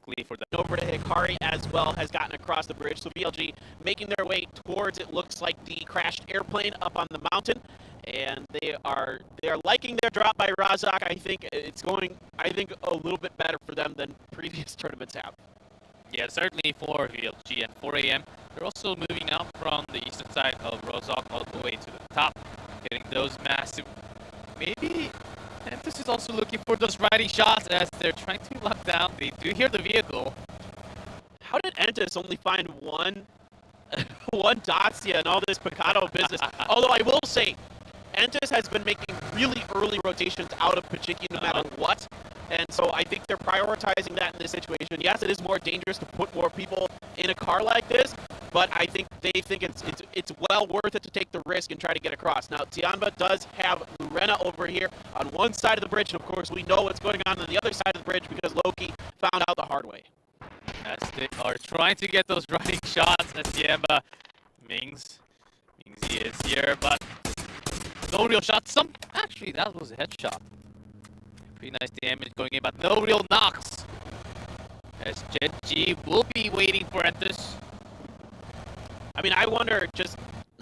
quickly for the over to Hikari as well has gotten across the bridge. So VLG making their way towards, it looks like, the crashed airplane up on the mountain. And they are liking their drop by Razak. I think it's going, a little bit better for them than previous tournaments have. Yeah, certainly for VLG and 4 a.m. They're also moving out from the eastern side of Rozhok all the way to the top, getting those massive. Maybe Entus is also looking for those riding shots as they're trying to lock down. They do hear the vehicle. How did Entus only find one Dacia in all this Picado business? Although I will say, Entus has been making really early rotations out of Pachiki no matter what. And so I think they're prioritizing that in this situation. Yes, it is more dangerous to put more people in a car like this, but I think they think it's well worth it to take the risk and try to get across. Now, Tianba does have Lurena over here on one side of the bridge, and of course we know what's going on the other side of the bridge because Loki found out the hard way. As they are trying to get those riding shots at Tianba. Mings is here, but no real shots. Actually, that was a headshot. Pretty nice damage going in, but no real knocks. As Genji will be waiting for Entus. I mean, I wonder just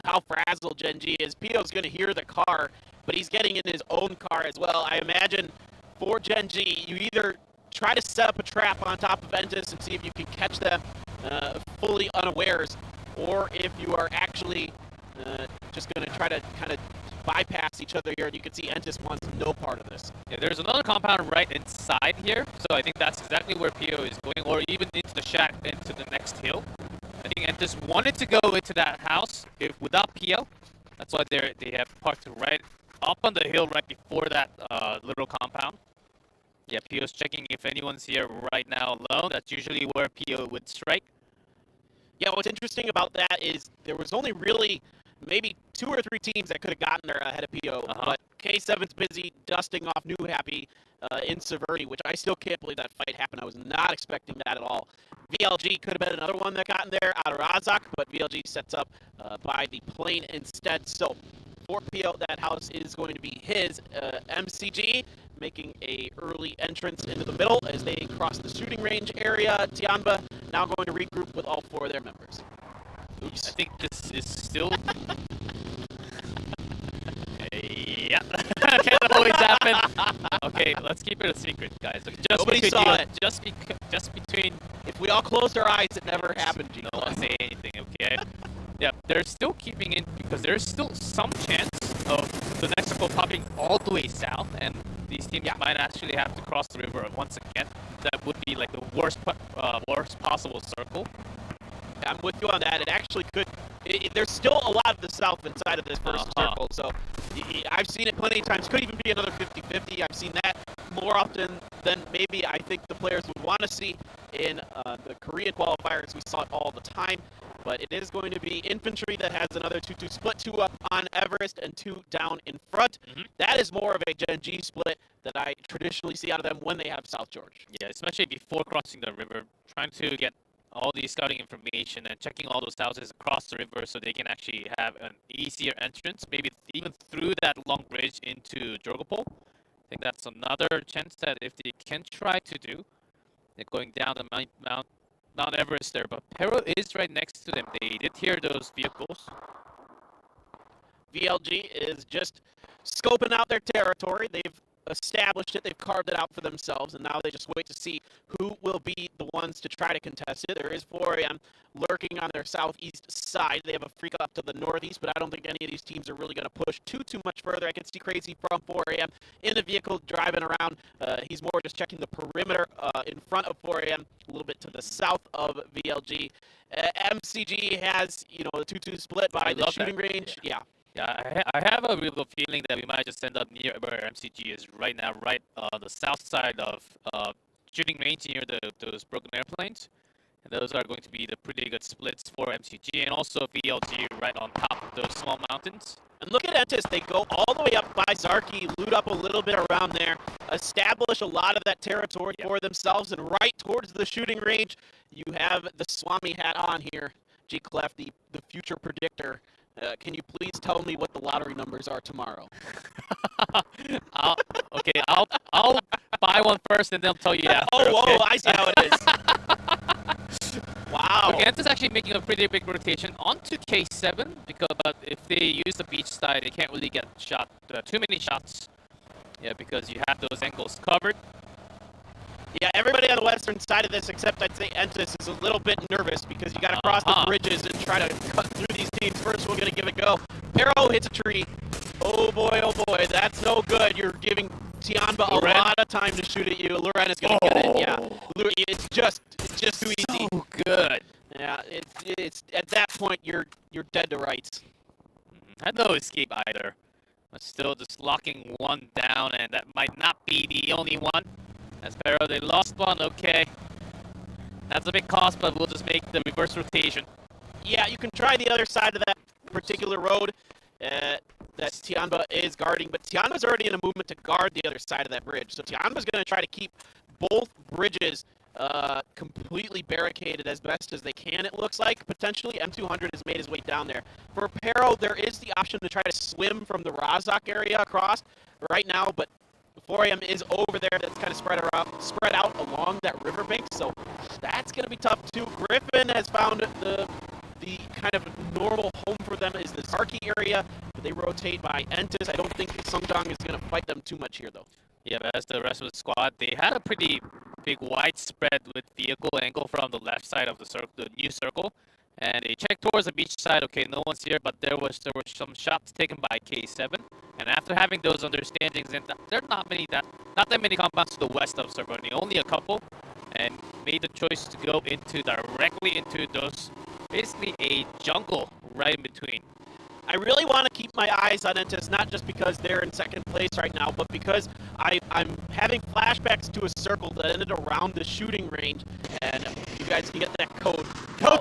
how frazzled Genji is. Pio's going to hear the car, but he's getting in his own car as well. I imagine for Genji, you either try to set up a trap on top of Entus and see if you can catch them fully unawares, or if you are actually just going to try to kind of bypass each other here, and you can see Entus wants no part of this. Yeah, there's another compound right inside here, so I think that's exactly where Pio is going, or even into the shack, into the next hill. I think Entus wanted to go into that house without Pio. That's why they have parked right up on the hill right before that little compound. Yeah, Pio's checking if anyone's here right now alone. That's usually where Pio would strike. Yeah, what's interesting about that is there was only really maybe 2 or 3 teams that could have gotten there ahead of PO, but K7's busy dusting off New Happy in Severny, which I still can't believe that fight happened. I was not expecting that at all. VLG could have been another one that got in there out of Razak, but VLG sets up by the plane instead. So for PO, that house is going to be his. MCG making a early entrance into the middle as they cross the shooting range area. Tianba now going to regroup with all 4 of their members. Oops. I think this is still... yeah, can't always happen. Okay, let's keep it a secret, guys. Just Nobody saw it. Just between... If we all closed our eyes, it never happened, G. No one say anything, okay? Yeah, they're still keeping it because there's still some chance of the next circle popping all the way south, and these teams might actually have to cross the river once again. That would be like the worst possible circle. I'm with you on that. It actually could. There's still a lot of the south inside of this first circle, so I've seen it plenty of times. Could even be another 50-50. I've seen that more often than maybe I think the players would want to see in the Korean qualifiers. We saw it all the time, but it is going to be infantry that has another 2-2 split, 2 up on Everest and 2 down in front. That is more of a Gen G split that I traditionally see out of them when they have South George. Yeah, especially before crossing the river, trying to get all the scouting information and checking all those houses across the river so they can actually have an easier entrance, maybe even through that long bridge into Drogopol. I think that's another chance that if they can try to do. They're going down the Mount Everest there, but Pero is right next to them. They did hear those vehicles. VLG is just scoping out their territory. They've established it, they've carved it out for themselves, and now they just wait to see who will be the ones to try to contest it. There is 4 a.m. lurking on their southeast side. They have a freak up to the northeast, but I don't think any of these teams are really going to push too much further. I can see Crazy from 4 a.m. in the vehicle driving around. He's more just checking the perimeter in front of 4 a.m., a little bit to the south of VLG. MCG has, the 2-2 split by the shooting range. Yeah, I have a real good feeling that we might just end up near where MCG is right now, right on the south side of shooting range near those broken airplanes. And those are going to be the pretty good splits for MCG and also VLG right on top of those small mountains. And look at Entus, they go all the way up by Zarki, loot up a little bit around there, establish a lot of that territory for themselves, and right towards the shooting range, you have the Swami hat on here, G. Clef, the future predictor. Can you please tell me what the lottery numbers are tomorrow? I'll buy one first and they'll tell you after. Oh, okay? I see how it is. Again, this is actually making a pretty big rotation onto K7 because but if they use the beach side, they can't really get shot too many shots. Yeah, because you have those angles covered. Yeah, everybody on the western side of this, except I'd say Entis, is a little bit nervous because you got to cross the bridges and try to cut through these teams. First, we're going to give it a go. Pero hits a tree. Oh boy, that's no good. You're giving Tianba a lot of time to shoot at you. Luren is going to get it. Yeah, it's just too easy. So good. Yeah, it's at that point you're dead to rights. Had no escape either. But still just locking one down, and that might not be the only one. As Pero, they lost one, okay. That's a big cost, but we'll just make the reverse rotation. Yeah, you can try the other side of that particular road that Tianba is guarding, but Tianba's already in a movement to guard the other side of that bridge. So Tianba's going to try to keep both bridges completely barricaded as best as they can, it looks like. Potentially, M200 has made his way down there. For Pero, there is the option to try to swim from the Razak area across right now, but 4AM is over there. That's kind of spread out along that riverbank, so that's going to be tough too. Griffin has found the kind of normal home for them is the Zarki area, but they rotate by Entis. I don't think Sungdong is going to fight them too much here, though. Yeah, but as the rest of the squad, they had a pretty big widespread with vehicle angle from the left side of the circle, the new circle, and they checked towards the beach side. Okay, no one's here, but there were some shots taken by K7, and after having those understandings, and there are not that many compounds to the west of Cervoni, only a couple, and made the choice to go directly into those, basically a jungle right in between. I really want to keep my eyes on Entis, not just because they're in second place right now, but because I'm having flashbacks to a circle that ended around the shooting range, and you guys can get that code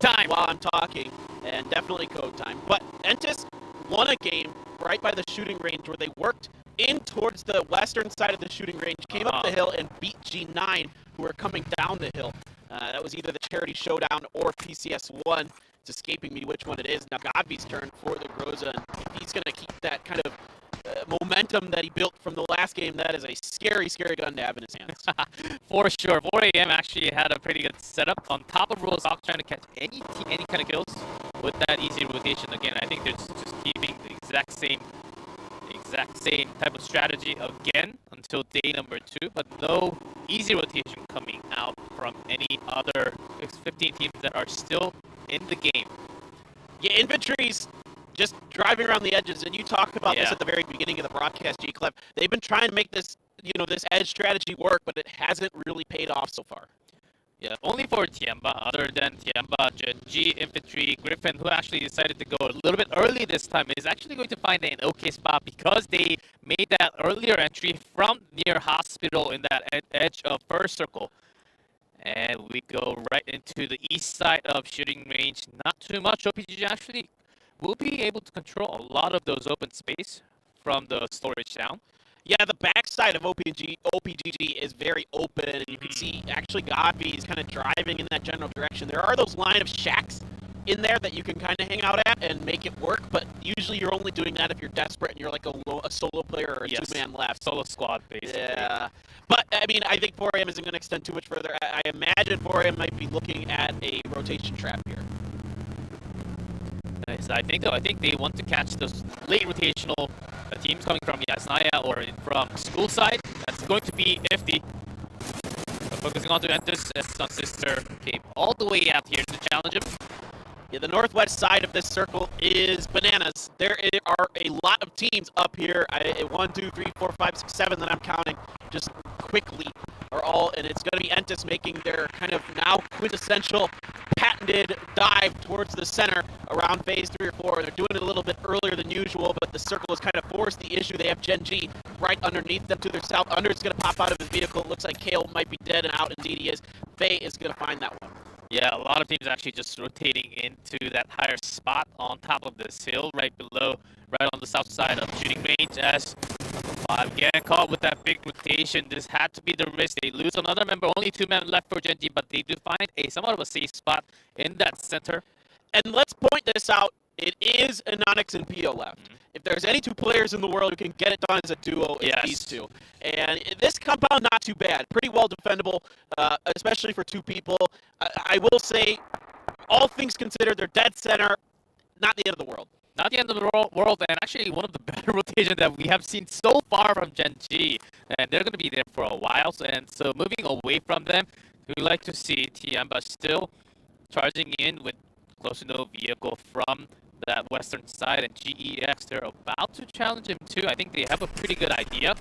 time while I'm talking, and definitely code time. But Entis won a game right by the shooting range where they worked in towards the western side of the shooting range, came up the hill, and beat G9, who are coming down the hill. That was either the Charity Showdown or PCS3. It's escaping me which one it is. Now Godby's turn for the Groza, and he's going to keep that kind of momentum that he built from the last game. That is a scary, scary gun to have in his hands. For sure. 4AM actually had a pretty good setup on top of Rozak, trying to catch any kind of kills with that easy rotation. Again, I think they're just keeping the exact same type of strategy again until day number 2, but no easy rotation coming out from any other 15 teams that are still in the game. Yeah, infantry's just driving around the edges, and you talked about this at the very beginning of the broadcast, G-Clef. They've been trying to make this, this edge strategy work, but it hasn't really paid off so far. Yeah, only for Tianba, other than Tianba, Genji, Infantry, Griffin, who actually decided to go a little bit early this time, is actually going to find an okay spot because they made that earlier entry from near hospital in that edge of first circle. And we go right into the east side of shooting range. Not too much. OPGG actually will be able to control a lot of those open space from the storage down. Yeah, the backside of OPGG is very open, and you can see actually Godby is kind of driving in that general direction. There are those line of shacks in there that you can kind of hang out at and make it work, but usually you're only doing that if you're desperate and you're like a solo player or a two-man left. Solo squad, basically. Yeah. But, I mean, I think 4AM isn't going to extend too much further. I imagine 4AM might be looking at a rotation trap here. Nice. I think they want to catch those late rotational teams coming from Yasnaya or from school side. That's going to be Ifty. Focusing on to Entis as Sun Sister came all the way out here to challenge him. Yeah, the northwest side of this circle is bananas. There are a lot of teams up here. 1, 2, 3, 4, 5, 6, 7 that I'm counting just quickly are all, and it's going to be Entis making their kind of now quintessential patented dive towards the center around phase 3 or 4. They're doing it a little bit earlier than usual, but the circle has kind of forced the issue. They have Genji right underneath them to their south. Under is going to pop out of his vehicle. It looks like Kale might be dead and out. Indeed he is. Faye is going to find that one. Yeah, a lot of teams actually just rotating into that higher spot on top of this hill, right below, right on the south side of shooting range. As 5 getting caught with that big rotation, this had to be the risk. They lose another member, only 2 men left for Genji, but they do find a somewhat of a safe spot in that center. And let's point this out. It is Anonix and Pio left. If there's any 2 players in the world who can get it done as a duo, it's these 2. And this compound, not too bad. Pretty well defendable, especially for 2 people. I will say, all things considered, they're dead center. Not the end of the world. Not the end of the world, and actually one of the better rotations that we have seen so far from Gen G. And they're going to be there for a while, and so moving away from them, we like to see Tiamba still charging in with close to no vehicle from that western side, and GEX, they're about to challenge him too. I think they have a pretty good idea.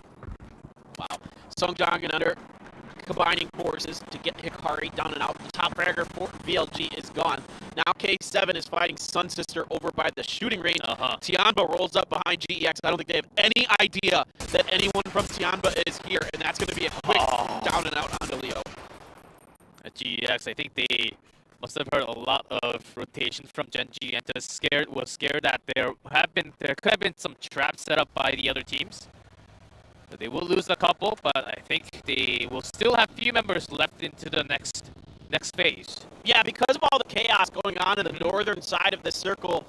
Wow. Songjang and Under combining forces to get Hikari down and out. The top fragger for VLG is gone. Now K7 is fighting Sun Sister over by the shooting range. Tianba rolls up behind GEX. I don't think they have any idea that anyone from Tianba is here, and that's going to be a quick down and out onto Leo. At GEX, I think they must have heard a lot of rotation from Gen G and was scared that there could have been some traps set up by the other teams. So they will lose a couple, but I think they will still have few members left into the next phase. Yeah, because of all the chaos going on in the northern side of the circle,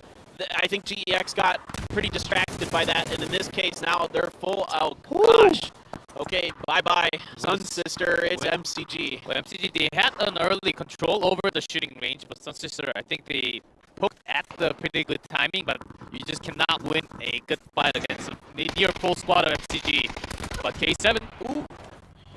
I think GEX got pretty distracted by that, and in this case now they're full. Oh gosh. Okay, bye-bye, Sun Sister, it's MCG. Well, MCG, they had an early control over the shooting range, but Sun Sister, I think they poked at the pretty good timing, but you just cannot win a good fight against a near full squad of MCG. But K7, ooh,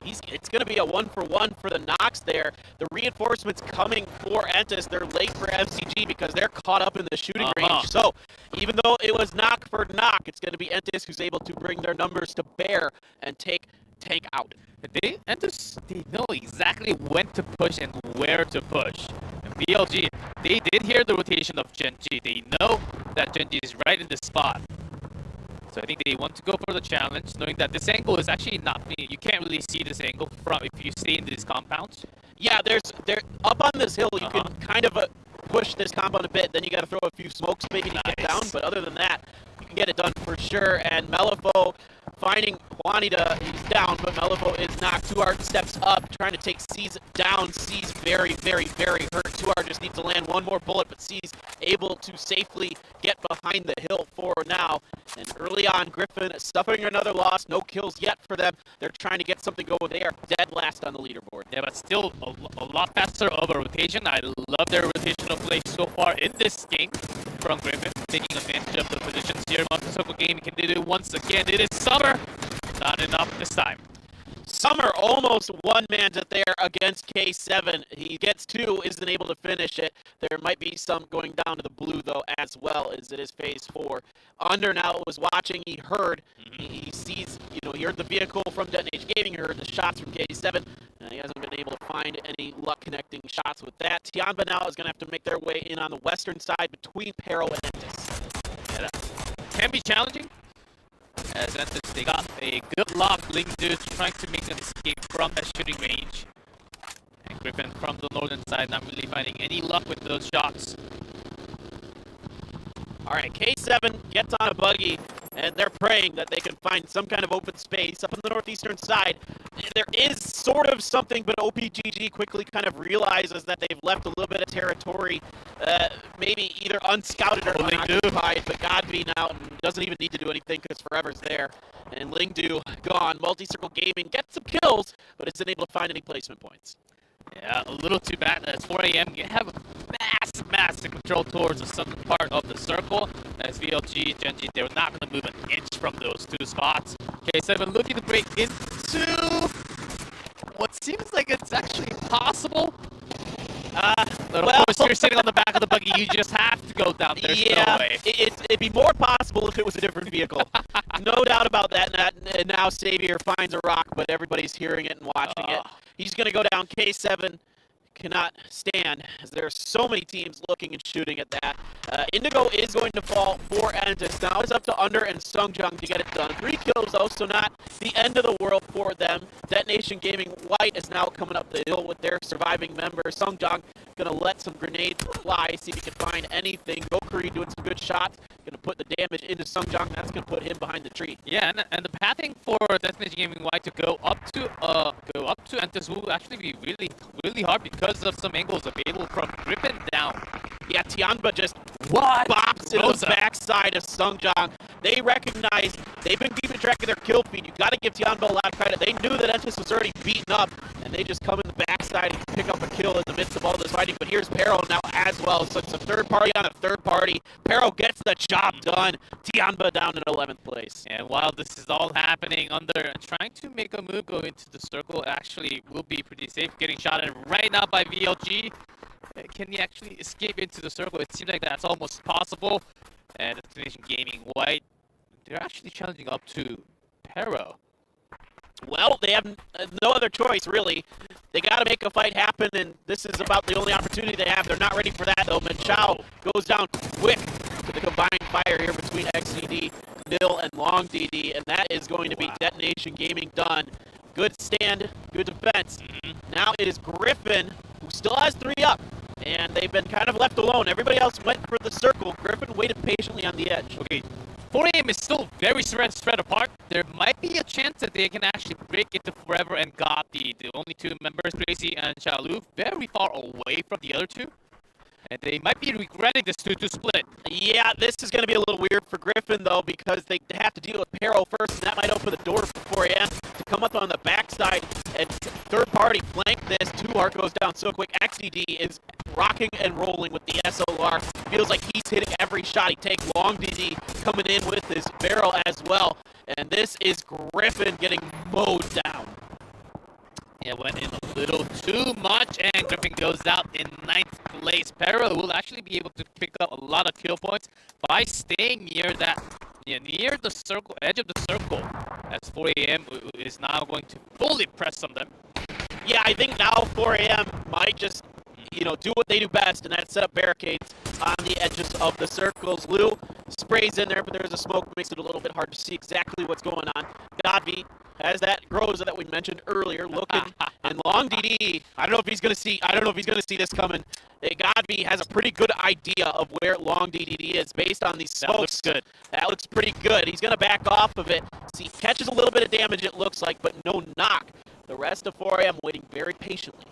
it's going to be a 1-for-1 for the Nox there. The reinforcements coming for Entis. They're late for MCG because they're caught up in the shooting range. So even though it was knock for knock, it's going to be Entis who's able to bring their numbers to bear and take Tank out. Entis, they know exactly when to push and where to push. And BLG, they did hear the rotation of Gen G. They know that Gen G is right in this spot. So I think they want to go for the challenge, knowing that this angle is actually not, you can't really see this angle from if you stay in these compounds. Yeah, they're up on this hill. You can kind of push this compound a bit. Then you got to throw a few smokes maybe to get down. But other than that, you can get it done for sure. And Melifo finding Juanita, he's down, but Melifo is knocked. 2R steps up, trying to take C's down. C's very, very, very hurt. 2R just needs to land one more bullet, but C's able to safely get behind the hill for now. And early on, Griffin suffering another loss. No kills yet for them. They're trying to get something going. They are dead last on the leaderboard. Yeah, but still a lot faster of a rotation. I love their rotational play so far in this game from Griffin, taking advantage of the positions here. Montesoko game can do it once again. It is Summer. Not enough this time. Summer almost one-mans it there against K7. He gets two, isn't able to finish it. There might be some going down to the blue, though, as well, as it is phase 4. Under now was watching. He heard. He sees, he heard the vehicle from Day2 Gaming. He heard the shots from K7. He hasn't been able to find any luck connecting shots with that. Tianba now is going to have to make their way in on the western side between Peril and Entis. Yeah, that can be challenging. As Entis, they got a good lock. Ling-Du trying to make an escape from that shooting range. And Griffin from the northern side not really finding any luck with those shots. All right, K7 gets on a buggy, and they're praying that they can find some kind of open space up on the northeastern side. There is sort of something, but OPGG quickly kind of realizes that they've left a little bit of territory, maybe either unscouted or unoccupied, but Godby now doesn't even need to do anything because Forever's there. And Ling-Du gone. Multi-Circle Gaming gets some kills, but isn't able to find any placement points. Yeah, a little too bad. It's 4 a.m. You have massive control towards the southern part of the circle. As VLG, Gen G, they're not going to move an inch from those two spots. K7 looking to break into what seems like it's actually possible. But of course, you're sitting on the back of the buggy. You just have to go down. There's no way. It'd be more possible if it was a different vehicle. No doubt about that. And now Savior finds a rock, but everybody's hearing it and watching it. He's going to go down. K7 cannot stand, as there are so many teams looking and shooting at that. Indigo is going to fall for Entis. Now it's up to Under and Songjang to get it done. 3 kills, though, so not the end of the world for them. Detonation Gaming White is now coming up the hill with their surviving member. Songjang going to let some grenades fly, see if he can find anything. Gokuri doing some good shots. Going to put the damage into Songjang. That's going to put him behind the tree. Yeah, and the pathing for Detonation Gaming White to go up to Entis will actually be really hard because of some angles available from Griffin down. Yeah, Tianba just What? bops into Rosa. the backside of Sungjang. They recognize they've been keeping track of their kill feed. You got to give Tianba a lot of credit. They knew that Entis was already beaten up, and they just come in the backside and pick up a kill in the midst of all this fighting. But here's Pero now as well, so it's a third party on a third party. Pero gets the job done. Tianba down in 11th place. And while this is all happening, Under trying to make a move go into the circle actually will be pretty safe. Getting shot at right now by VLG. Can he actually escape into the circle? It seems like that's almost possible. And Destination Gaming White, they're actually challenging up to Pero. Well, they have no other choice, really. They got to make a fight happen, and this is about the only opportunity they have. They're not ready for that, though. Manchao goes down quick to the combined fire here between XDD, Mill, and Long DD, and that is going to be Destination Gaming done. Good stand, good defense. Now it is Griffin, who still has 3 up, and they've been kind of left alone. Everybody else went for the circle. Griffin waited patiently on the edge. Okay, 4AM is still very spread apart. There might be a chance that they can actually break into Forever and God, the only 2 members, Tracy and Shalu, very far away from the other 2. And they might be regretting this 2-2 split. Yeah, this is going to be a little weird for Griffin, though, because they have to deal with Pero first, and that might open the door for 4AM to come up on the backside and third party flank this. 2-Heart goes down so quick. XDD is rocking and rolling with the SOR. Feels like he's hitting every shot he takes. Long DD coming in with his barrel as well. And this is Griffin getting mowed down. Yeah, went in a little too much, and Griffin goes out in 9th place. Pero will actually be able to pick up a lot of kill points by staying near that, near the circle, edge of the circle, as 4AM is now going to fully press on them. Yeah, I think now 4AM might just, do what they do best, and that's set up barricades on the edges of the circles. Lou sprays in there, but there's a smoke, makes it a little bit hard to see exactly what's going on. Godby has that Groza that we mentioned earlier, looking, and Long DD. I don't know if he's gonna see this coming. Godby has a pretty good idea of where Long DD is based on these smokes. That looks good. That looks pretty good. He's gonna back off of it. See, catches a little bit of damage, it looks like, but no knock. The rest of 4AM waiting very patiently.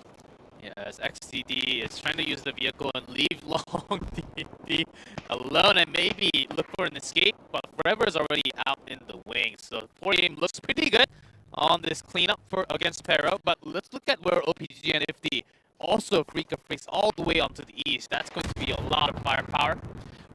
Yeah, as XCD is trying to use the vehicle and leave Long DD alone and maybe look for an escape, but Forever is already out in the wings. So 4AM looks pretty good on this cleanup against Pero, but let's look at where OPG and IFD also Freak of Freaks all the way onto the east. That's going to be a lot of firepower.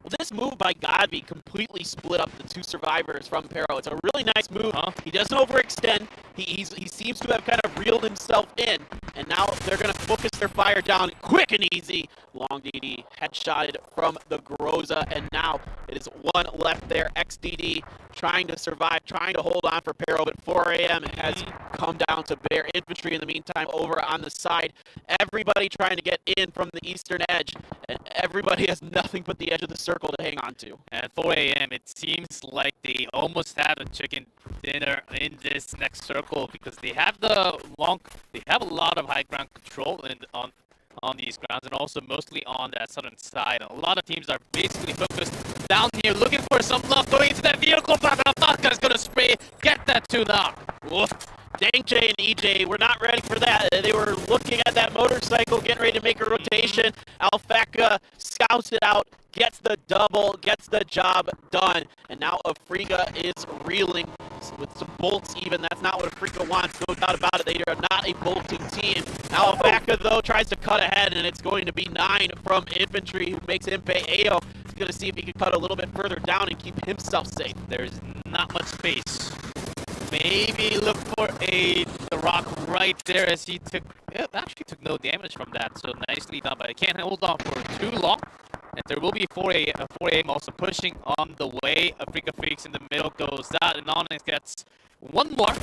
Well, this move by Godby completely split up the 2 survivors from Pero. It's a really nice move. He doesn't overextend. He seems to have kind of reeled himself in, and now they're going to focus their fire down quick and easy. Long DD headshotted from the Groza, and now it is 1 left there. XDD trying to survive, trying to hold on for Pero, but 4AM has come down to bare infantry in the meantime over on the side. Everybody trying to get in from the eastern edge, and everybody has nothing but the edge of the circle to hang on to. At 4AM, it seems like they almost have a chicken dinner in this next circle because they have a lot of high ground control on these grounds, and also mostly on that southern side. A lot of teams are basically focused down here, looking for some luck going into that vehicle, but Alfaka's gonna spray, get that 2 knock. Woof. Dankjay and EJ were not ready for that. They were looking at that motorcycle, getting ready to make a rotation. Alfaka scouts it out, gets the double, gets the job done. And now Afrika is reeling with some bolts even. That's not what Afrika wants, no doubt about it. They are not a bolting team. Now Alfaka, though, tries to cut ahead, and it's going to be 9 from infantry, who makes him pay. Ayo is going to see if he can cut a little bit further down and keep himself safe. There's not much space. Maybe look for the rock right there as he actually took no damage from that. So nicely done, but I can't hold on for too long. And there will be 4AM also pushing on the way. Afrika Freaks in the middle goes out, and Onyx gets 1 more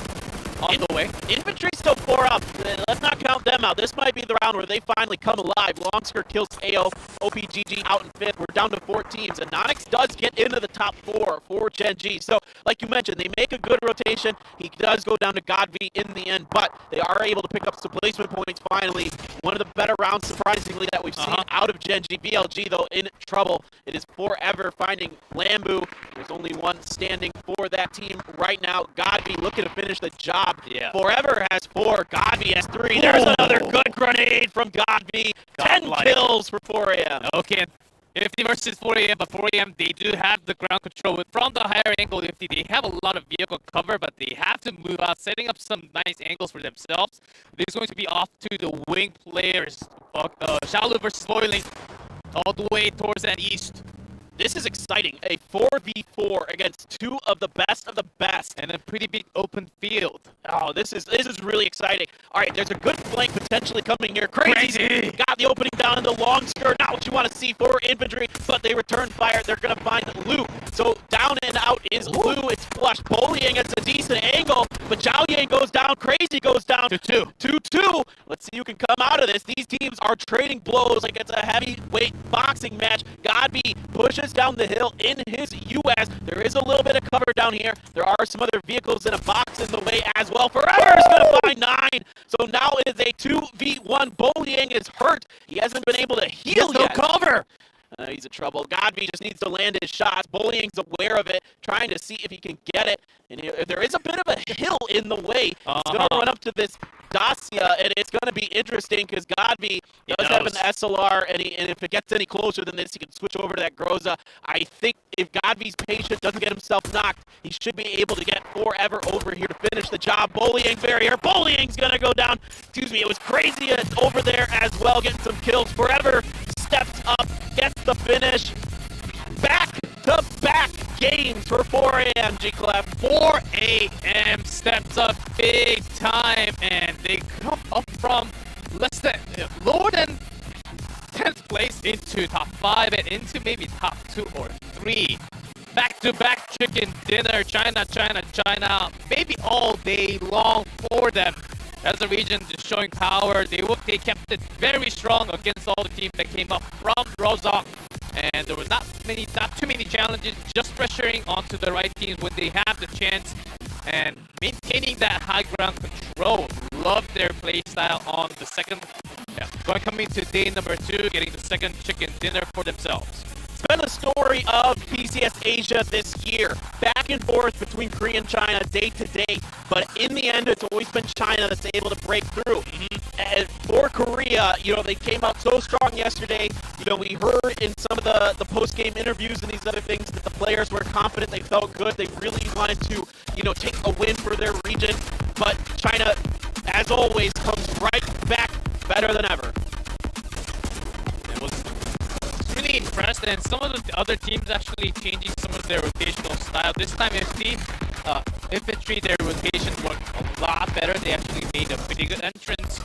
on the way. Infantry still 4 up. Let's not count them out. This might be the round where they finally come alive. Longsker kills AO. OPGG out in 5th. We're down to 4 teams. And Onyx does get into the top 4 for Gen G. So, like you mentioned, they make a good rotation. He does go down to Godby in the end, but they are able to pick up some placement points finally. One of the better rounds, surprisingly, that we've seen out of Gen G. BLG, though, in trouble. It is Forever finding Lambu. There's only 1 standing for that team right now. Godby looking to finish the job. job. Yeah. Forever has 4. Godby has 3. There's another good grenade from Godby. 10 kills for 4AM. Okay. 50 versus 4AM, but 4AM, they do have the ground control. From the higher angle, 50, they have a lot of vehicle cover, but they have to move out, setting up some nice angles for themselves. This is going to be off to the wing players. Shaolu versus Boiling, all the way towards that east. This is exciting. A 4v4 against 2 of the best. And a pretty big open field. Oh, this is really exciting. All right, there's a good flank potentially coming here. Crazy. Got the opening down in the long skirt. Not what you want to see for infantry, but they return fire. They're going to find Lu. So down and out is Lu. It's flushed. Bullying at a decent angle, but Zhao Yang goes down. Crazy goes down. 2-2. 2-2. Let's see who can come out of this. These teams are trading blows like it's a heavyweight boxing match. Godby pushes down the hill in his US. There is a little bit of cover down here. There are some other vehicles in a box in the way as well. Forever is going to find 9. So now it is a 2v1. Bullying is hurt. He hasn't been able to heal yet. No cover. He's in trouble. Godby just needs to land his shots. Bullying's aware of it, trying to see if he can get it. And there is a bit of a hill in the way. He's going to run up to this Dacia, and it's going to be interesting because Godby does have an SLR, and if it gets any closer than this, he can switch over to that Groza. I think if Godby's patient, doesn't get himself knocked, he should be able to get Forever over here to finish the job. Bullying barrier. Bullying's going to go down. Excuse me, it was Crazy over there as well, getting some kills. Forever steps up, gets the finish. Back-to-back games for 4AM, G-Clef. 4AM steps up big time, and they come up from lower than 10th place into top 5 and into maybe top 2 or 3. Back-to-back chicken dinner, China, maybe all day long for them. As a region just showing power, they kept it very strong against all the teams that came up from Rozhok. And there was not too many challenges, just pressuring onto the right teams when they have the chance and maintaining that high ground control. Love their play style on the second. Coming to day number 2, getting the second chicken dinner for themselves. It's been the story of PCS Asia this year. Back and forth between Korea and China day to day, but in the end, it's always been China that's able to break through. And for Korea, they came out so strong yesterday. We heard in some of the post-game interviews and these other things that the players were confident, they felt good, they really wanted to, take a win for their region. But China, as always, comes right back better than ever. It was really impressed, and some of the other teams actually changing some of their rotational style. This time, infantry, their rotation worked a lot better. They actually made a pretty good entrance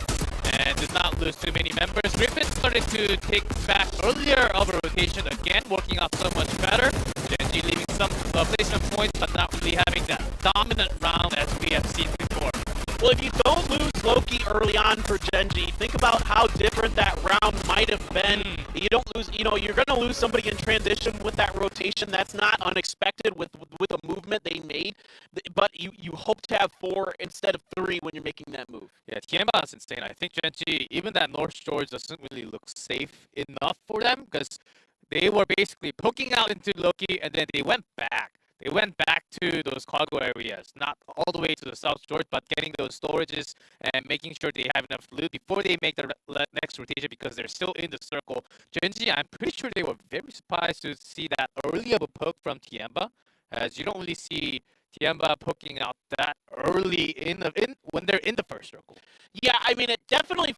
and did not lose too many members. Griffin started to take back earlier of a rotation again, working out so much better. Genji leaving some placement points, but not really having that dominant round as we have seen before. Well, if you don't lose Loki early on for Genji, think about how different that round might have been. You don't lose, you're going to lose somebody in transition with that rotation. That's not unexpected with the movement they made. But you hope to have 4 instead of 3 when you're making that move. Yeah, Tianba is insane. I think Genji, even that North Shore doesn't really look safe enough for them because they were basically poking out into Loki and then they went back. They went back to those cargo areas, not all the way to the South Shore, but getting those storages and making sure they have enough loot before they make the next rotation because they're still in the circle. Genji, I'm pretty sure they were very surprised to see that early of a poke from Tianba, as you don't really see Tianba poking out that early when they're in the first circle. Yeah, I mean, it definitely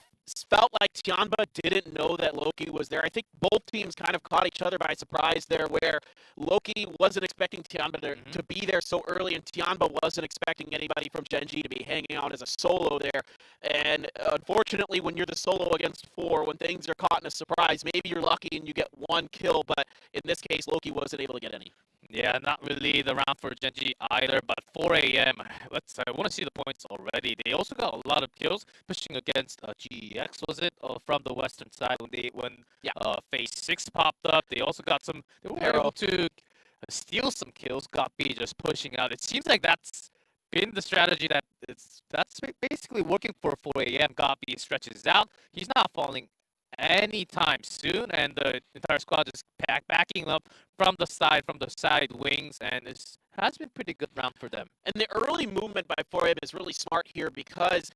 felt like Tianba didn't know that Loki was there. I think both teams kind of caught each other by surprise there, where Loki wasn't expecting Tianba to be there so early, and Tianba wasn't expecting anybody from Genji to be hanging out as a solo there. And unfortunately, when you're the solo against 4, when things are caught in a surprise, maybe you're lucky and you get 1 kill, but in this case, Loki wasn't able to get any. Yeah, not really the round for Genji either, but 4AM, I want to see the points already. They also got a lot of kills, pushing against GEX, was it, from the western side when phase 6 popped up. They also got they were able to steal some kills, Godby just pushing out. It seems like that's been the strategy that's basically working for 4AM. Godby stretches out. He's not falling anytime soon, and the entire squad is backing up from the side wings, and it has been pretty good round for them. And the early movement by 4AM is really smart here because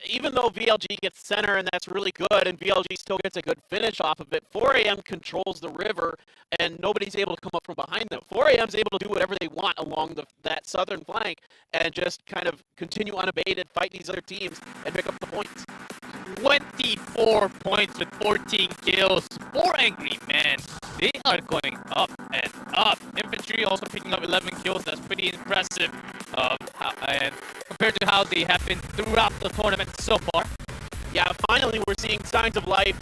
even though VLG gets center and that's really good, and VLG still gets a good finish off of it, 4AM controls the river and nobody's able to come up from behind them. 4AM is able to do whatever they want along that southern flank and just kind of continue unabated, fight these other teams, and pick up the points. 24 points with 14 kills. 4 Angry Men. They are going up and up. Infantry also picking up 11 kills. That's pretty impressive. And compared to how they have been throughout the tournament so far. Yeah, finally we're seeing signs of life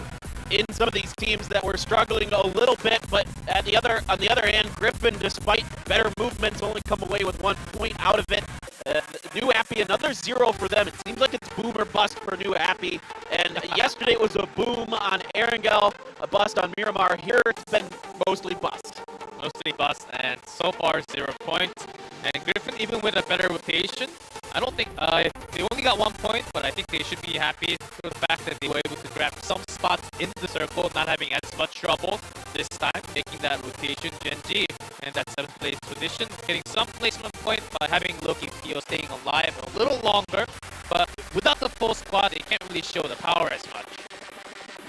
in some of these teams that were struggling a little bit, but on the other hand, Griffin, despite better movements, only come away with 1 point out of it. New Happy, another 0 for them. It seems like it's boom or bust for New Happy. And yesterday it was a boom on Erangel, a bust on Miramar. Here it's been mostly bust. Mostly bust, and so far 0 points. And Griffin, even with a better rotation, I don't think they only got 1 point, but I think they should be happy for the fact that they were able to grab some spots in the circle, not having as much trouble this time, making that rotation. Genji and that 7th place position, getting some placement points by having Loki Theo staying alive a little longer, but without the full squad, they can't really show the power as much.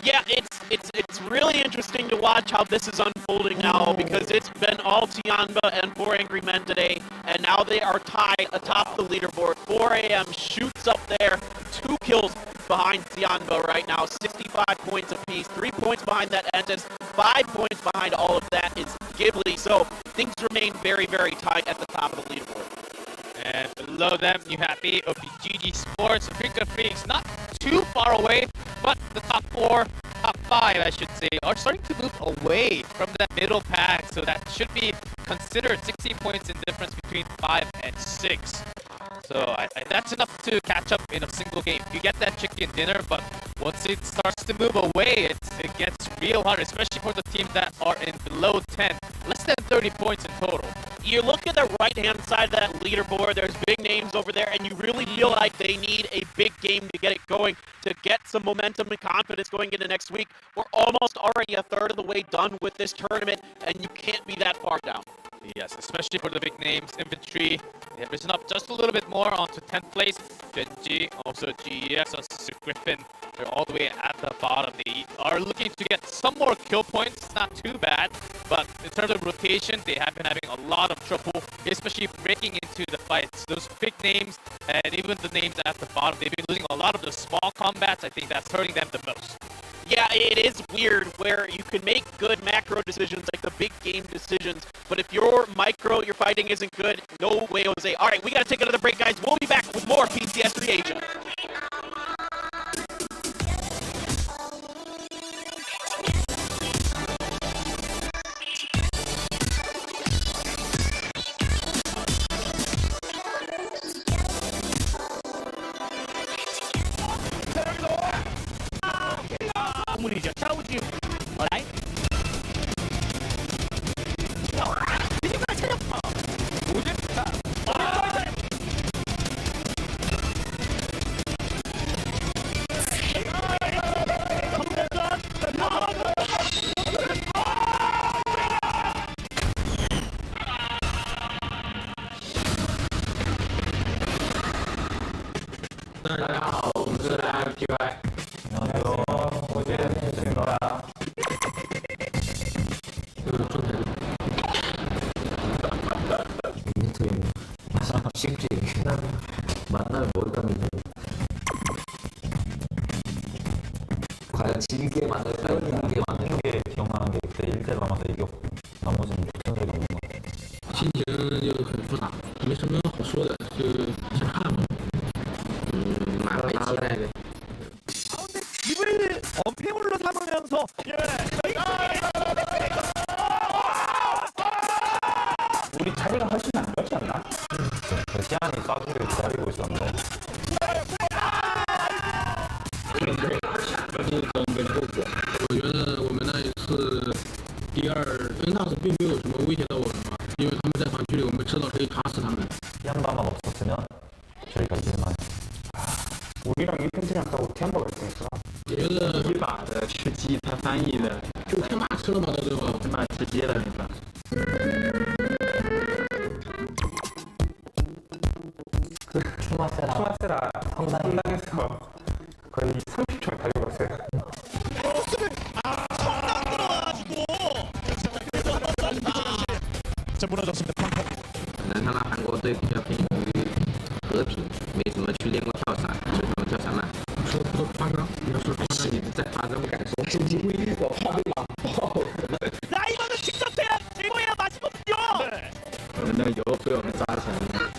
Yeah, it's really interesting to watch how this is unfolding now because it's been all Tianba and 4 Angry Men today, and now they are tied atop the leaderboard. 4AM shoots up there, 2 kills behind Tianba right now, 65 points apiece, 3 points behind that Entis, 5 points behind all of that is Ghibli, so things remain very, very tight at the top of the leaderboard. And below them, New Happy, OPGG Sports, Africa Phoenix, not too far away, but the top 5, I should say, are starting to move away from that middle pack, so that should be considered 16 points in difference between 5 and 6. So that's enough to catch up in a single game. You get that chicken dinner, but once it starts to move away, it gets real hard, especially for the teams that are in below 10, less than 30 points in total. You look at the right-hand side of that leaderboard, there's big names over there, and you really feel like they need a big game to get it going, to get some momentum and confidence going into next week. We're almost already a third of the way done with this tournament, and you can't be that far down. Yes, especially for the big names. Infantry, they have risen up just a little bit more onto 10th place. Genji, also GEX, also Griffin, they're all the way at the bottom. They are looking to get some more kill points. It's not too bad, but in terms of rotation, they have been having a lot of trouble, especially breaking into the fights. Those big names and even the names at the bottom, they've been losing a lot of the small combats. I think that's hurting them the most. Yeah, it is weird where you can make good macro decisions, like the big game decisions, but if your fighting isn't good, no way, Jose. All right, we got to take another break, guys. We'll be back with more PCS3 Asia. 만나면 뭘까 믿는 과연 진게 만날까요? 인게 만날까요? 게 기억나는 게 그때 1대 남아서 이겼고 나머지는 붙은 적이 없는 것 같아요. 心情就很复杂，没什么好说的，就想看嘛。买了拿来的。 가운데 집을 엄폐물로 삼으면서 우리 자리가 훨씬 안 좋지 않나? 시안이 쏴주기를 기다리고 있었는데 这个没后果。我觉得我们那一次第二分大是并没有什么威胁到我们嘛，因为他们在防区里，我们知道可以打死他们。 티안바만 없었으면 저희가 이길만 했죠. 우리랑 1펜트랑 싸우고 티안바가 1등했어. 我觉得一把的吃鸡他翻译的，就开马车了嘛，到最后。他妈直接的那个。 추마세라 성당에서 거의 30초 달리고 왔어요. 자 무너졌습니다. 팡팡. 可能他们韩国队比较偏于和平，没怎么去练过跳伞，所以他们跳伞慢。说的夸张，你要说夸张你再夸张不敢说，心机不一我怕被骂爆。 라이버는 직접 돼야 제거해야 맛이거든요. 네. 那个油被我们扎成。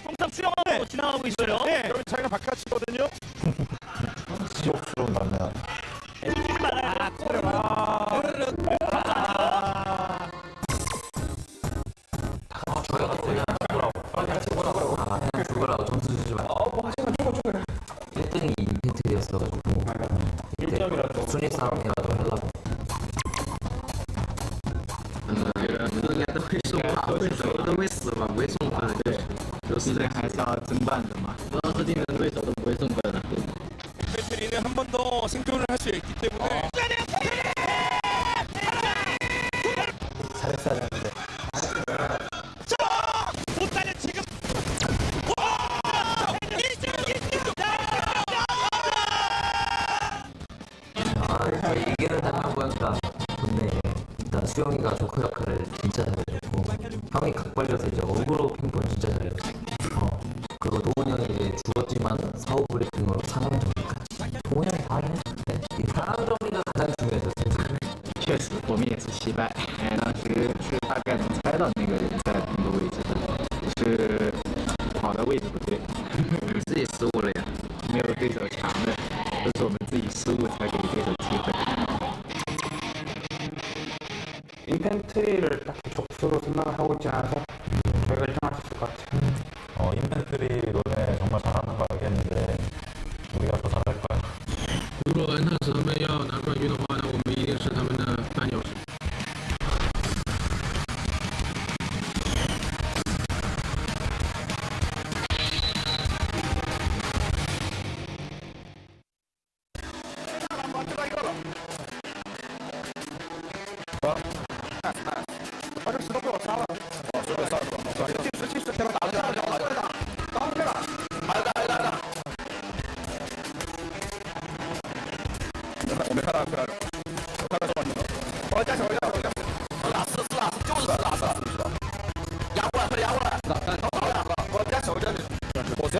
통상 수영하고 지나가고 있어요. 네. 여러분 자기가 바깥이거든요. 지옥스러운 만남. 뛰지 말아요. 그냥 죽으라고 점수 주지 마. 뭐 하시면 죽어. 1등이 인펜트리였어가지고 1등이라도 순위 싸움이라도 하려고. 应该都会送吧，都会死吧，不会送分的，就是还是要争冠的嘛。不知道是竞争对手都不会送分的。 배터리는 한 번 더 생존을 할 수 있기 때문에 잘했어야 되는데. 못하는 지금. 아, 이기는 장면보니까 좋네. 일단 수영이가 조커 역할을 진짜 잘해줬고, 형이 각 벌려서 이제 어그로 핑퐁 진짜 잘해줬어. 그리고 도훈이 형이 이제 죽었지만 사후 브리핑으로 상황 정리까지. 도훈이 형이 다 했는데 이 상황 정리가 가장 중요했었어. 确实，我们也是惜败。当时是大概能猜到那个人在那个位置的，是跑的位置不对，自己失误了呀。没有对手强的，都是我们自己失误才给对手机会。 인펜트리를 딱 적수로 생각을 하고 있지 않아서 저희가 1등할 수 있을 것 같아요. 인펜트리 너네 정말 잘하는 거 알겠는데 우리가 더 잘할 거야. 如果 NTAS 他们要拿冠军的话，那我们一定是他们的绊脚石。 자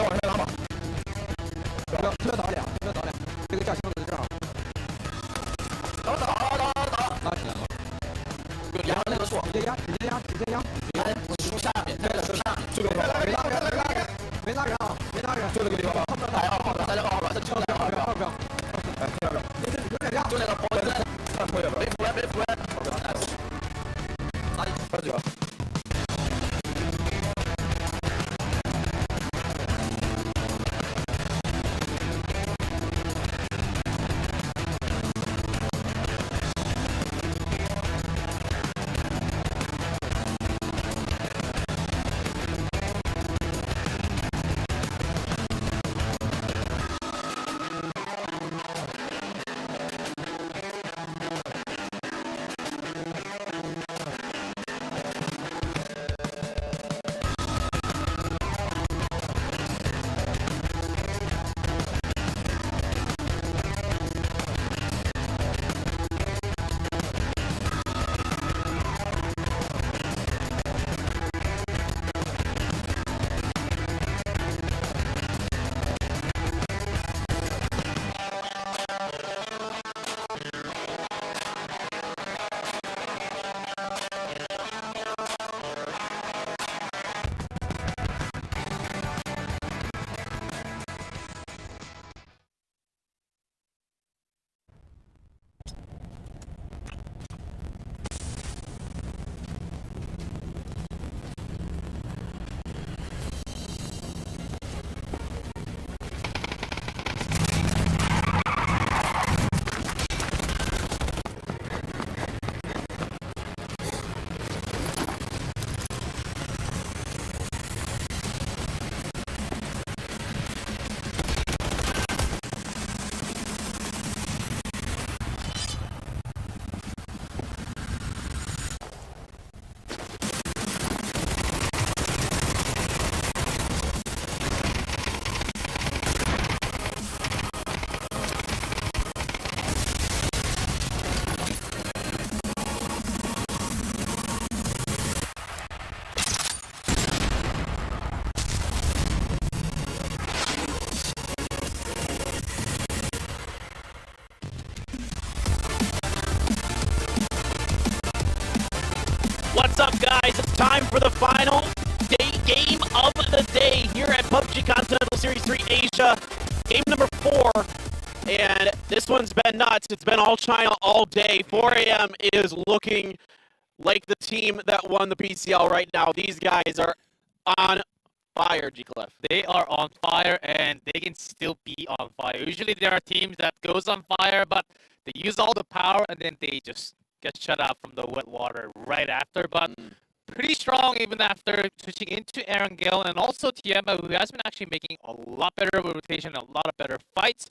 What's up, guys? It's time for the final game of the day here at PUBG Continental Series 3 Asia. Game number 4. And this one's been nuts. It's been all China all day. 4 a.m. is looking like the team that won the PCL right now. These guys are on fire, G-Clef. They are on fire, and they can still be on fire. Usually there are teams that goes on fire, but they use all the power, and then they just get shut out from the wet water right after. But pretty strong even after switching into Erangel, and also Tiema, who has been actually making a lot better rotation, a lot of better fights.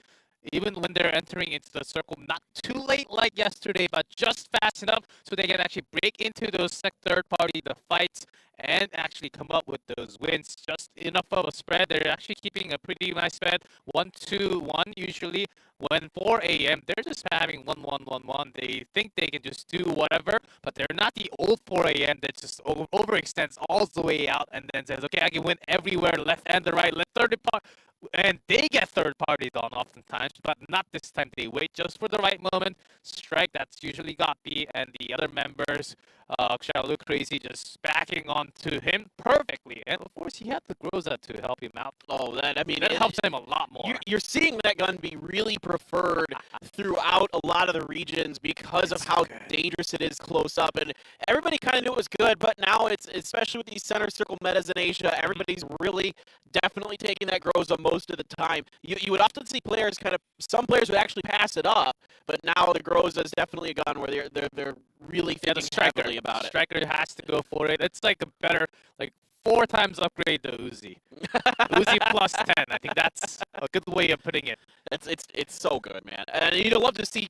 Even when they're entering into the circle, not too late like yesterday, but just fast enough so they can actually break into those third party, the fights, and actually come up with those wins. Just enough of a spread. They're actually keeping a pretty nice spread, 1-2-1 usually. When 4 a.m., they're just having 1-1-1-1. They think they can just do whatever, but they're not the old 4 a.m. that just overextends all the way out and then says, okay, I can win everywhere, left and the right, left third party. And they get third parties on oftentimes, but not this time. They wait just for the right moment. Strike, that's usually Gopi, and the other members, Xiaolu Crazy, just backing onto him perfectly. And of course, he had the Groza to help him out. Oh, that helps him a lot more. You're seeing that gun be really preferred throughout a lot of the regions because of how dangerous it is close up. And everybody kind of knew it was good, but now it's, especially with these center circle metas in Asia, everybody's really definitely taking that Groza most of the time. You would often see players some players would actually pass it up, but now the Groza is definitely a gun where they're really thinking heavily about it. Striker has to go for it. It's like a better, 4 times upgrade to Uzi. Uzi plus 10. I think that's a good way of putting it. It's so good, man. And you'd love to see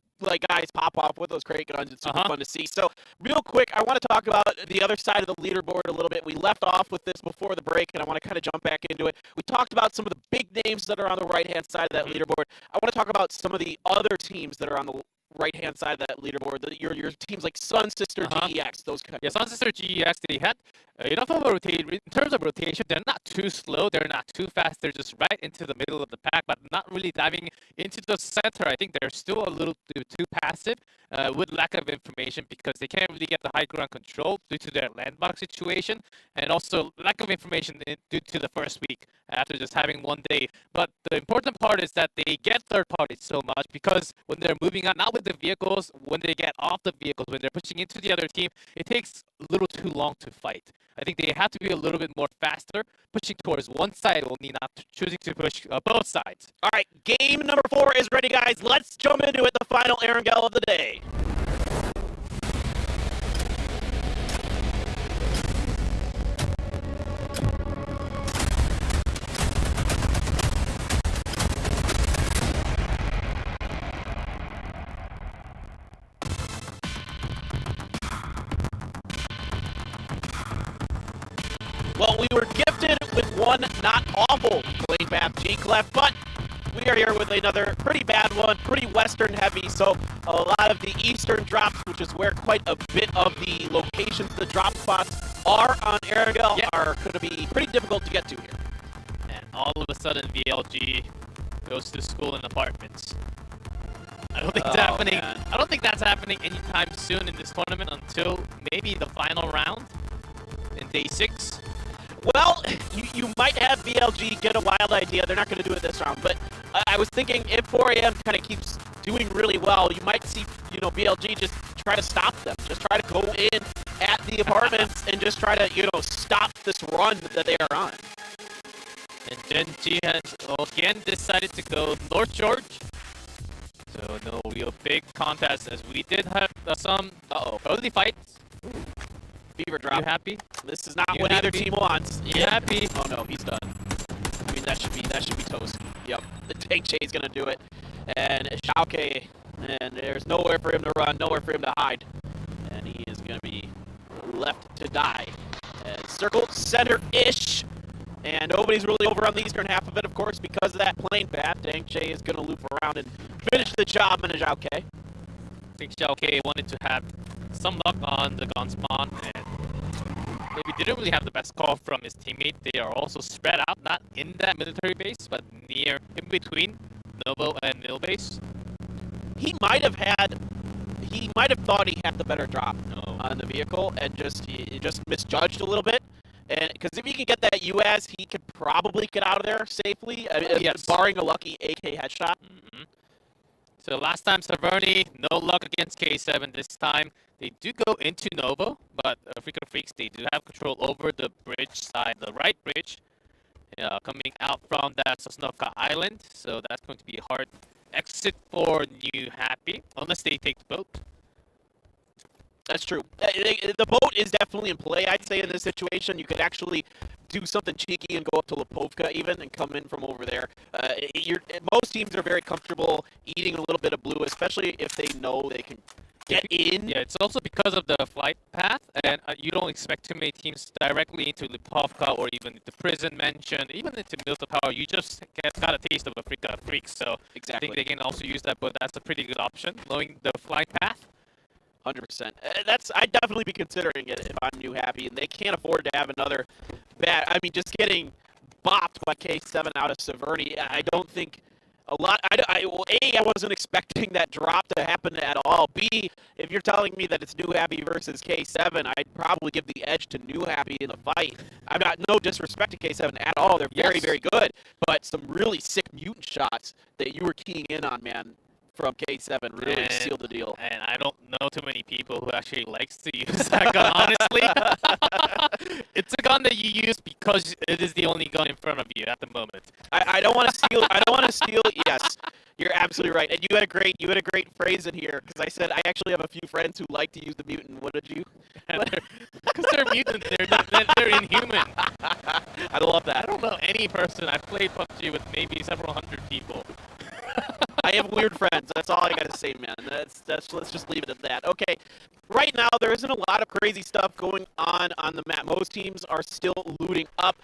guys pop off with those crate guns. It's super fun to see. So real quick, I want to talk about the other side of the leaderboard a little bit. We left off with this before the break, and I want to kind of jump back into it. We talked about some of the big names that are on the right-hand side of that leaderboard. I want to talk about some of the other teams that are on the right-hand side of that leaderboard. Your teams like Sun Sister, GEX, those kind of. Yeah, Sun Sister, GEX, they had enough of a rotation. In terms of rotation, they're not too slow, they're not too fast, they're just right into the middle of the pack, but not really diving into the center. I think they're still a little too passive with lack of information because they can't really get the high ground control due to their landmark situation, and also lack of information due to the first week after just having 1 day. But the important part is that they get third parties so much because when they're moving on, not with the vehicles, when they get off the vehicles, when they're pushing into the other team, it takes a little too long to fight. I think they have to be a little bit more faster, pushing towards one side only, not choosing to push both sides. All right, game number 4 is ready, guys. Let's jump into it, the final Erangel of the day. Well, we were gifted with one not awful lane map, G-Clef, but we are here with another pretty bad one, pretty western heavy, so a lot of the eastern drops, which is where quite a bit of the locations, the drop spots are on Erangel, are going to be pretty difficult to get to here. And all of a sudden, VLG goes to school and apartments. I don't think it's happening. Man. I don't think that's happening anytime soon in this tournament until maybe the final round in day 6. Well, you might have BLG get a wild idea. They're not going to do it this round, but I was thinking if 4 a.m. kind of keeps doing really well, you might see, BLG just try to stop them. Just try to go in at the apartments and just try to, stop this run that they are on. And Genji has again decided to go North George. So no real big contest as we did have some early fights. Beaver drop. You happy? This is not what either team wants. You happy? Oh no, he's done. I mean, that should be toast. Yep, the Tank Che is gonna do it, and Xiaoke, and there's nowhere for him to run, nowhere for him to hide, and he is gonna be left to die. And circle center-ish, and nobody's really over on the eastern half of it, of course, because of that plane path. Tank Che is gonna loop around and finish the job on Xiaoke. I think Xiaoke wanted to have some luck on the gun spawn, and maybe didn't really have the best call from his teammate. They are also spread out, not in that military base, but near, in between Novo and Mill base. He might have he might have thought he had the better drop Oh. on the vehicle and he just misjudged a little bit. And because if he can get that UAS, he could probably get out of there safely, Yes. barring a lucky AK headshot. Mm-hmm. So last time Severny, no luck against K7 this time. They do go into Novo, but Freaka Freaks, they do have control over the bridge side, the right bridge, coming out from that Sosnovka Island. So that's going to be a hard exit for New Happy, unless they take the boat. That's true. The boat is definitely in play, I'd say, in this situation. You could actually do something cheeky and go up to Lipovka even and come in from over there. Most teams are very comfortable eating a little bit of blue, especially if they know they can get in. Yeah, it's also because of the flight path, and you don't expect too many teams directly into Lipovka or even the prison mentioned, even into Milta Power. You just got a taste of a Freaka Freak, so Exactly. I think they can also use that, but that's a pretty good option, knowing the flight path. 100%. I'd definitely be considering it if I'm New Happy, and they can't afford to have another bad. I mean, just getting bopped by K7 out of Severny. I don't think a lot. I wasn't expecting that drop to happen at all. B, if you're telling me that it's New Happy versus K7, I'd probably give the edge to New Happy in the fight. I'm not no disrespect to K7 at all. They're very, very good, but some really sick mutant shots that you were keying in on, man, from K7 really sealed the deal. And I don't know too many people who actually likes to use that gun, honestly. It's a gun that you use because it is the only gun in front of you at the moment. I don't want to steal. I don't want to steal. Yes, you're absolutely right. And you had a great phrase in here because I said I actually have a few friends who like to use the mutant. What did you? Because they're mutant, they're inhuman. I love that. I don't know any person. I've played PUBG with maybe several hundred people. I have weird friends. That's all I gotta say, man. Let's just leave it at that. Okay. Right now, there isn't a lot of crazy stuff going on the map. Most teams are still looting up.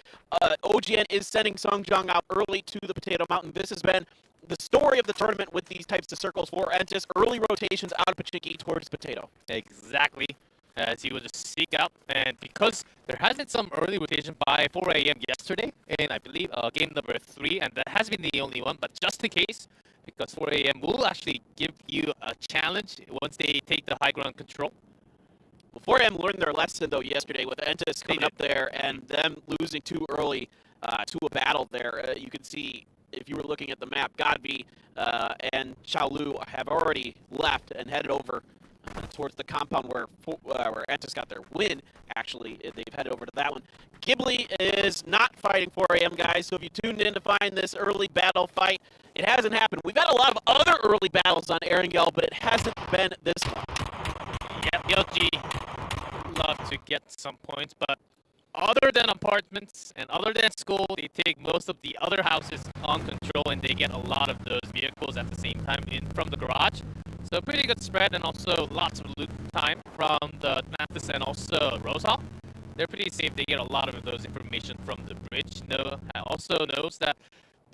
OGN is sending Songjong out early to the Potato Mountain. This has been the story of the tournament with these types of circles for Entis. Early rotations out of Pachinki towards Potato. Exactly. As he will just seek out, and because there has been some early rotation by 4 a.m. yesterday, and I believe game number 3, and that has been the only one, but just in case, because 4 a.m. will actually give you a challenge once they take the high ground control. Well, 4M learned their lesson, though, yesterday with Entis coming up there and them losing too early to a battle there. You can see, if you were looking at the map, Godby and Chaolu have already left and headed over towards the compound where Entis got their win. Actually, they've headed over to that one. Ghibli is not fighting 4 a.m., guys, so if you tuned in to find this early battle fight, it hasn't happened. We've had a lot of other early battles on Erangel, but it hasn't been this one. Yeah, BLG love to get some points, but other than apartments and other than school, they take most of the other houses on control, and they get a lot of those vehicles at the same time in from the garage. So pretty good spread, and also lots of loot time from the Atlantis and also Rosa. They're pretty safe. They get a lot of those information from the bridge. Also knows that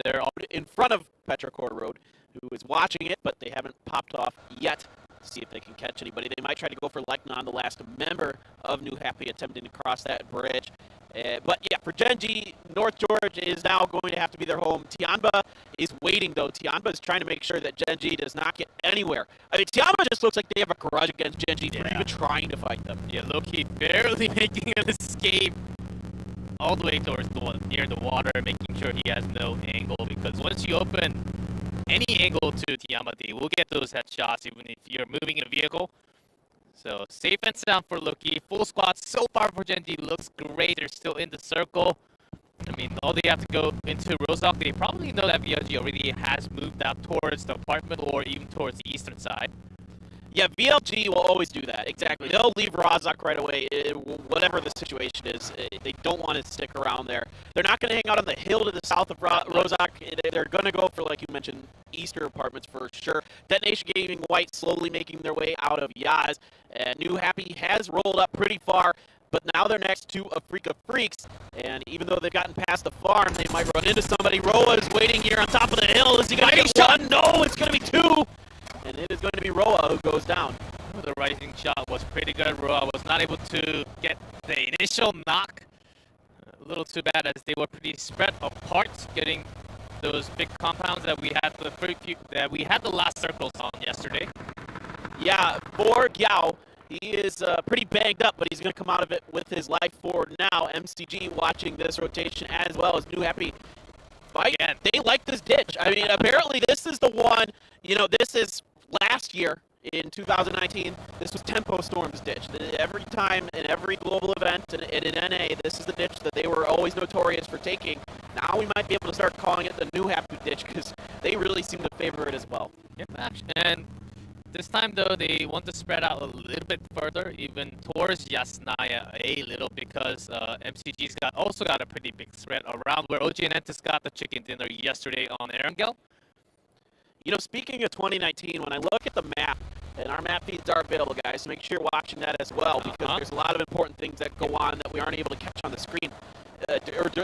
they're in front of Petrichor Road, who is watching it, but they haven't popped off yet to see if they can catch anybody. They might try to go for Leknon, the last member of New Happy, attempting to cross that bridge. But yeah, for Genji, North George is now going to have to be their home. Tianba is waiting, though. Tianba is trying to make sure that Genji does not get anywhere. I mean, Tianba just looks like they have a grudge against Genji for even trying to fight them. Yeah, Loki barely making an escape all the way towards near the water, making sure he has no angle, because once you open any angle to Tianba, they will get those headshots even if you're moving in a vehicle. So safe and sound for Loki. Full squad so far for Genji looks great. They're still in the circle. I mean, all they have to go into Rozak. They probably know that VLG already has moved out towards the apartment or even towards the eastern side. Yeah, VLG will always do that. Exactly. They'll leave Rozak right away, whatever the situation is. They don't want to stick around there. They're not going to hang out on the hill to the south of Rozak. They're going to go for, like you mentioned, eastern apartments for sure. Detonation Gaming White slowly making their way out of Yaz. New Happy has rolled up pretty far, but now they're next to a Freaka Freaks. And even though they've gotten past the farm, they might run into somebody. Roa is waiting here on top of the hill. Is he going to get one? No, it's going to be two. And it is going to be Roa who goes down. The rising shot was pretty good. Roa was not able to get the initial knock. A little too bad as they were pretty spread apart, getting those big compounds that we had the last circles on yesterday. Yeah, for Giao, he is pretty banged up, but he's going to come out of it with his life forward now. MCG watching this rotation as well as New Happy. Again, they like this ditch. I mean, apparently this is the one, you know, this is last year in 2019, this was Tempo Storm's ditch. Every time in every global event and in NA, this is the ditch that they were always notorious for taking. Now we might be able to start calling it the New Happy ditch because they really seem to favor it as well. Yep, and this time though, they want to spread out a little bit further, even towards Yasnaya a little, because MCG's also got a pretty big spread around where OG and Entis got the chicken dinner yesterday on Erangel. You know, speaking of 2019, when I look at the map, and our map feeds are available, guys, so make sure you're watching that as well, because there's a lot of important things that go on that we aren't able to catch on the screen,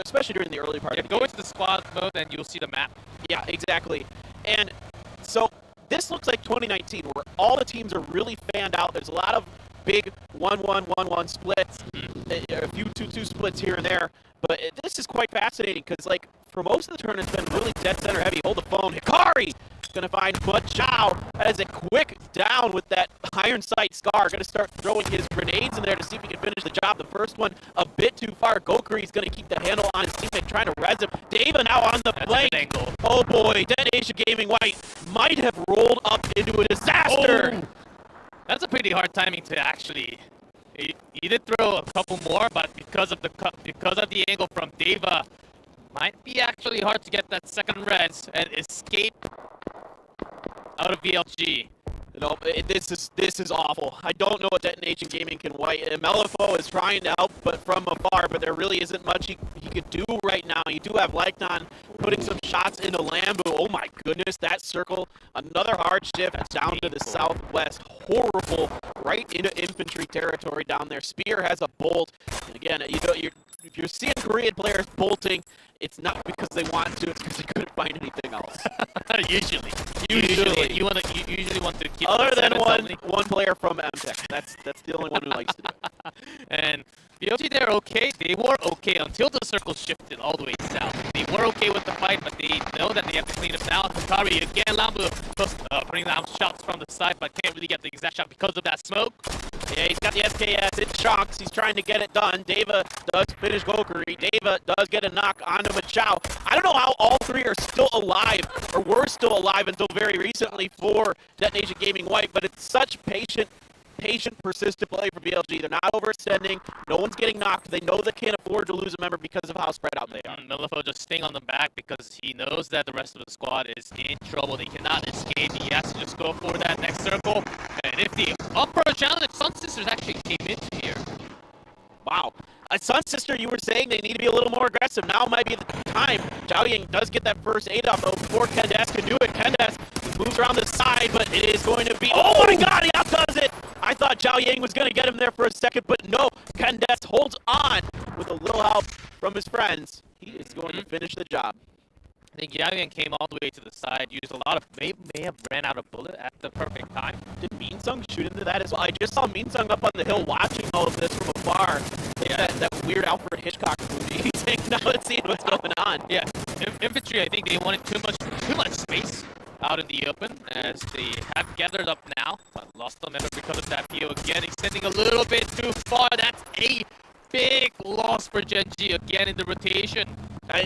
especially during the early part of the game. Go into the squad mode and you'll see the map. Yeah, exactly. And so this looks like 2019, where all the teams are really fanned out. There's a lot of big 1-1, 1-1 splits, a few 2-2 splits here and there. But this is quite fascinating because, like, for most of the tournament, it's been really dead center heavy. Hold the phone. Hikari going to find Machao as a quick down with that iron sight Scar. Going to start throwing his grenades in there to see if he can finish the job. The first one a bit too far. Gokuri is going to keep the handle on his teammate, trying to res him. Deva now on the flank. Oh boy, Detonation Gaming White might have rolled up into a disaster. Oh. That's a pretty hard timing to actually. He did throw a couple more, but because of the angle from Deva, might be actually hard to get that second res and escape out of VLG. No, this is awful. I don't know what Detonation Gaming can white. Melifo is trying to help, but from afar. But there really isn't much he could do right now. You do have Lycon putting some shots into Lambu. Oh my goodness, that circle. Another hard shift down to the southwest. Horrible, right into infantry territory down there. Spear has a bolt. And again, if you're seeing Korean players bolting, it's not because they want to, it's because they couldn't find anything else. Usually. You usually want to keep other than one player from MTech. That's the only one who likes to do it. And VLG, they're okay. They were okay until the circle shifted all the way south. They were okay with the fight, but they know that they have to clean up now. Hikari again, Lambu putting down shots from the side, but can't really get the exact shot because of that smoke. Yeah, he's got the SKS. It shocks. He's trying to get it done. Deva does finish Gokuri. Deva does get a knock onto Machao. I don't know how all three are still alive, or were still alive until very recently for Detonation Gaming White, but it's such patient, persistent play for BLG. They're not overextending. No one's getting knocked. They know they can't afford to lose a member because of how spread out they are. Melifo just staying on the back because he knows that the rest of the squad is in trouble. They cannot escape. He has to just go for that next circle. And if the upper challenge, Sun Sisters actually came into here. Wow. Sun Sister, you were saying they need to be a little more aggressive. Now might be the time. Zhao Ying does get that first aid off, though, before Kendes can do it. Kendes moves around the side, but it is going to be... Oh my god, he outdoes it! I thought Zhao Ying was going to get him there for a second, but no. Kendes holds on with a little help from his friends. He is going to finish the job. I think Yaoyan came all the way to the side, used a lot of, may have ran out of bullet at the perfect time. Did Minsung shoot into that as well? I just saw Minsung up on the hill watching all of this from afar. Yeah. That weird Alfred Hitchcock movie. He's saying, now let's see what's going on. Yeah, infantry, I think they wanted too much space out in the open, as they have gathered up now, but lost the member because of that PO again, extending a little bit too far. That's a big loss for Gen G again in the rotation.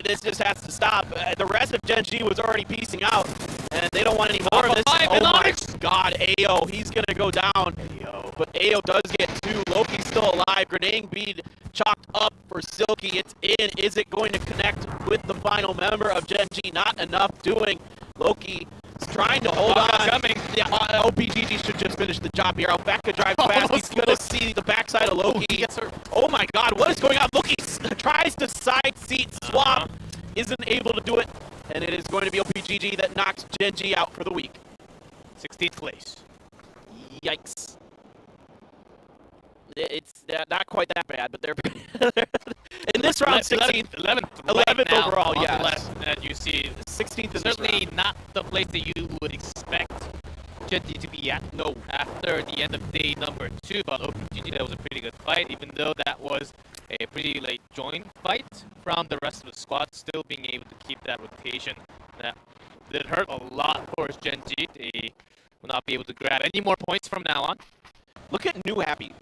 This just has to stop. The rest of Gen G was already piecing out, and they don't want any more of this. Oh my god, AO, he's going to go down. But AO does get two. Loki's still alive. Grenading bead chalked up for Silky. It's in. Is it going to connect with the final member of Gen G? Not enough doing. Loki is trying to hold on. Coming. Yeah, OPGG should just finish the job here. Albeca drives fast. He's going to see the backside of Loki. Oh my god, what is going on? Loki tries to side seat swap. Isn't able to do it. And it is going to be OPGG that knocks Gen G out for the week. 16th place. Yikes. It's not quite that bad, but they're in this round 16th, 11th overall. Yeah, and you see 16th is certainly not the place that you would expect Gen G to be at. No, after the end of day number 2, but OPGG, that was a pretty good fight, even though that was a pretty late joint fight from the rest of the squad. Still being able to keep that rotation, that did hurt a lot for Gen G. They will not be able to grab any more points from now on. Look at New Happy.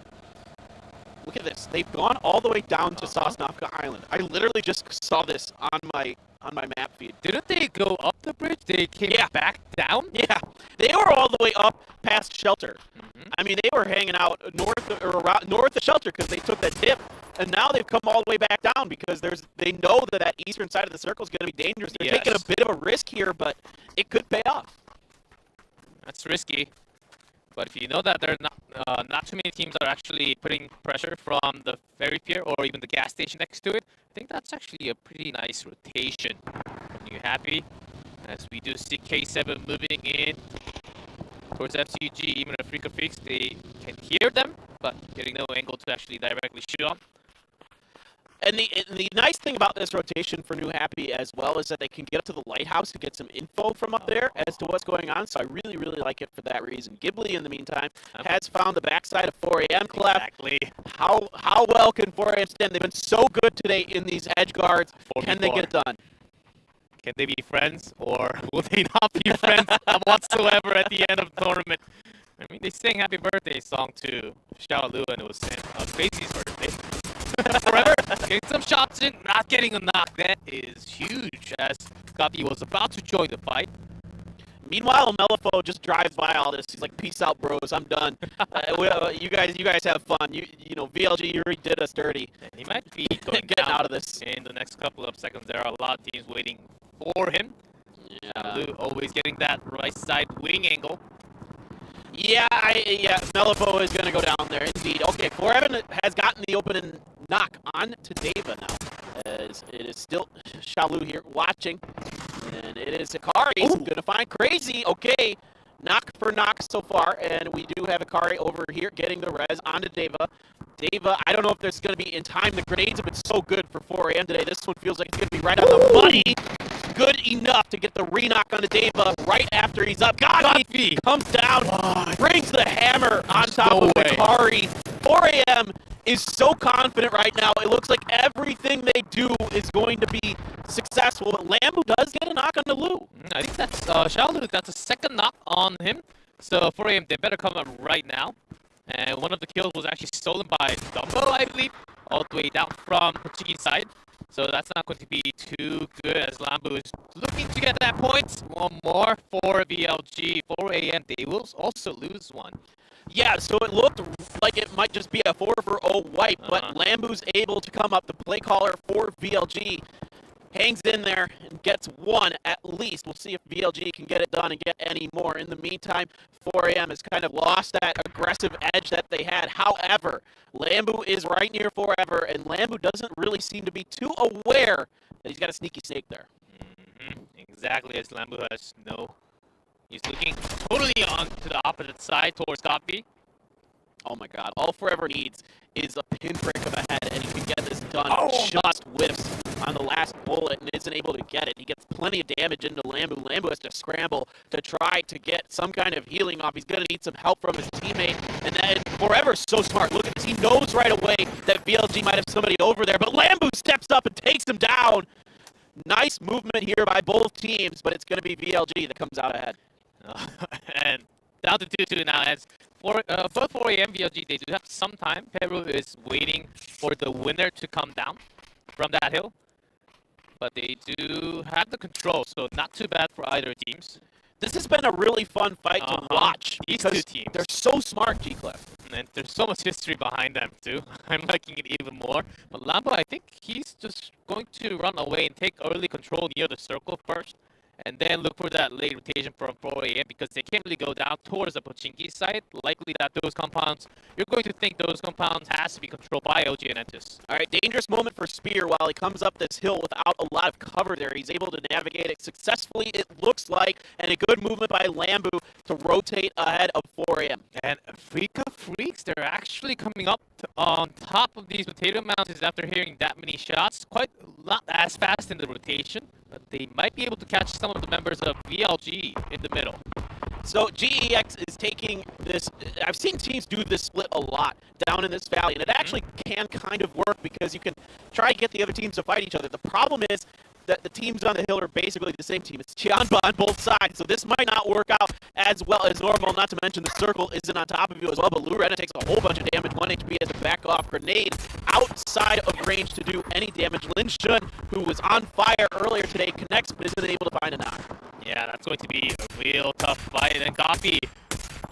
Look at this. They've gone all the way down to Sosnovka Island. I literally just saw this on my map feed. Didn't they go up the bridge? They came back down? Yeah, they were all the way up past Shelter. I mean, they were hanging out north of Shelter because they took that dip, and now they've come all the way back down because they know that eastern side of the circle is going to be dangerous. They're taking a bit of a risk here, but it could pay off. That's risky. But if you know that there are not too many teams that are actually putting pressure from the ferry pier or even the gas station next to it, I think that's actually a pretty nice rotation from New Happy. As we do see K7 moving in towards MCG, even if Freaka Freaks, they can hear them, but getting no angle to actually directly shoot on. And the nice thing about this rotation for New Happy as well is that they can get up to the lighthouse to get some info from up there as to what's going on. So I really, really like it for that reason. Ghibli, in the meantime, has found the backside of 4AM Clef. Exactly. How well can 4AM stand? They've been so good today in these edge guards. Can they get it done? Can they be friends, or will they not be friends whatsoever at the end of the tournament? I mean, they sang Happy Birthday song to Xiao Lu, and it was Crazy's birthday. Forever getting some shots in, not getting a knock. That is huge, as Gabi was about to join the fight. Meanwhile, Melifo just drives by all this. He's like, "Peace out, bros. I'm done. You guys have fun. You know, VLG, you already did us dirty." And he might be going getting out of this in the next couple of seconds. There are a lot of teams waiting for him. Yeah, Lu always getting that right side wing angle. Yeah, Melifo is going to go down there, indeed. Okay, 4M has gotten the open knock on to Deva now. As it is still Shalu here watching. And it is Akari going to find Crazy. Okay, knock for knock so far. And we do have Akari over here getting the res onto Deva. Deva, I don't know if there's going to be in time. The grenades have been so good for 4AM today. This one feels like it's going to be right on the money. Good enough to get the re-knock on the Deva right after he's up. Gabi comes down, brings the hammer on top of Akari. 4AM is so confident right now. It looks like everything they do is going to be successful. But Lambu does get a knock on the Lu. I think that's Xiaolu. That's a second knock on him. So 4AM, they better come up right now. And one of the kills was actually stolen by Dumbo, I believe, all the way down from Pochiki's side. So that's not going to be too good as Lambu is looking to get that point. One more for VLG. 4AM, they will also lose one. Yeah, so it looked like it might just be a 4-for-0 wipe, but Lambu's able to come up. The play caller for VLG hangs in there and gets one at least. We'll see if VLG can get it done and get any more. In the meantime, 4AM has kind of lost that aggressive edge that they had. However, Lambu is right near Forever, and Lambu doesn't really seem to be too aware that he's got a sneaky snake there. Exactly, as Lambu has he's looking totally on to the opposite side towards Gabi. Oh my god, all Forever needs is a pinprick of a head, and he can get this done. Just whiffs on the last bullet and isn't able to get it. He gets plenty of damage into Lambu. Lambu has to scramble to try to get some kind of healing off. He's going to need some help from his teammate. And then Forever's so smart. Look at this. He knows right away that VLG might have somebody over there, but Lambu steps up and takes him down. Nice movement here by both teams, but it's going to be VLG that comes out ahead. And down to 2-2 now as for 4AM VLG, they do have some time. Peru is waiting for the winner to come down from that hill. But they do have the control, so not too bad for either teams. This has been a really fun fight to watch. These two teams. They're so smart, G-Clef. And there's so much history behind them, too. I'm liking it even more. But Lambo, I think he's just going to run away and take early control near the circle first. And then look for that late rotation from 4AM because they can't really go down towards the Pochinki side. Likely that those compounds, you're going to think those compounds has to be controlled by OG and Entis. All right, dangerous moment for Spear while he comes up this hill without a lot of cover there. He's able to navigate it successfully, it looks like, and a good movement by Lambu to rotate ahead of 4AM. And Freaka Freaks, they're actually coming up on top of these potato mountains after hearing that many shots. Quite not as fast in the rotation, but they might be able to catch some of the members of VLG in the middle. So GEX is taking this, I've seen teams do this split a lot down in this valley, and it actually can kind of work because you can try to get the other teams to fight each other. The problem is that the teams on the hill are basically the same team. It's Tianba on both sides, so this might not work out as well as normal, not to mention the circle isn't on top of you as well, but Lurena takes a whole bunch of damage. 1 HP as a back off grenade outside of range to do any damage. Lin Shun, who was on fire earlier today, connects but isn't able to find a knock. Yeah, that's going to be a real tough fight. And Coffee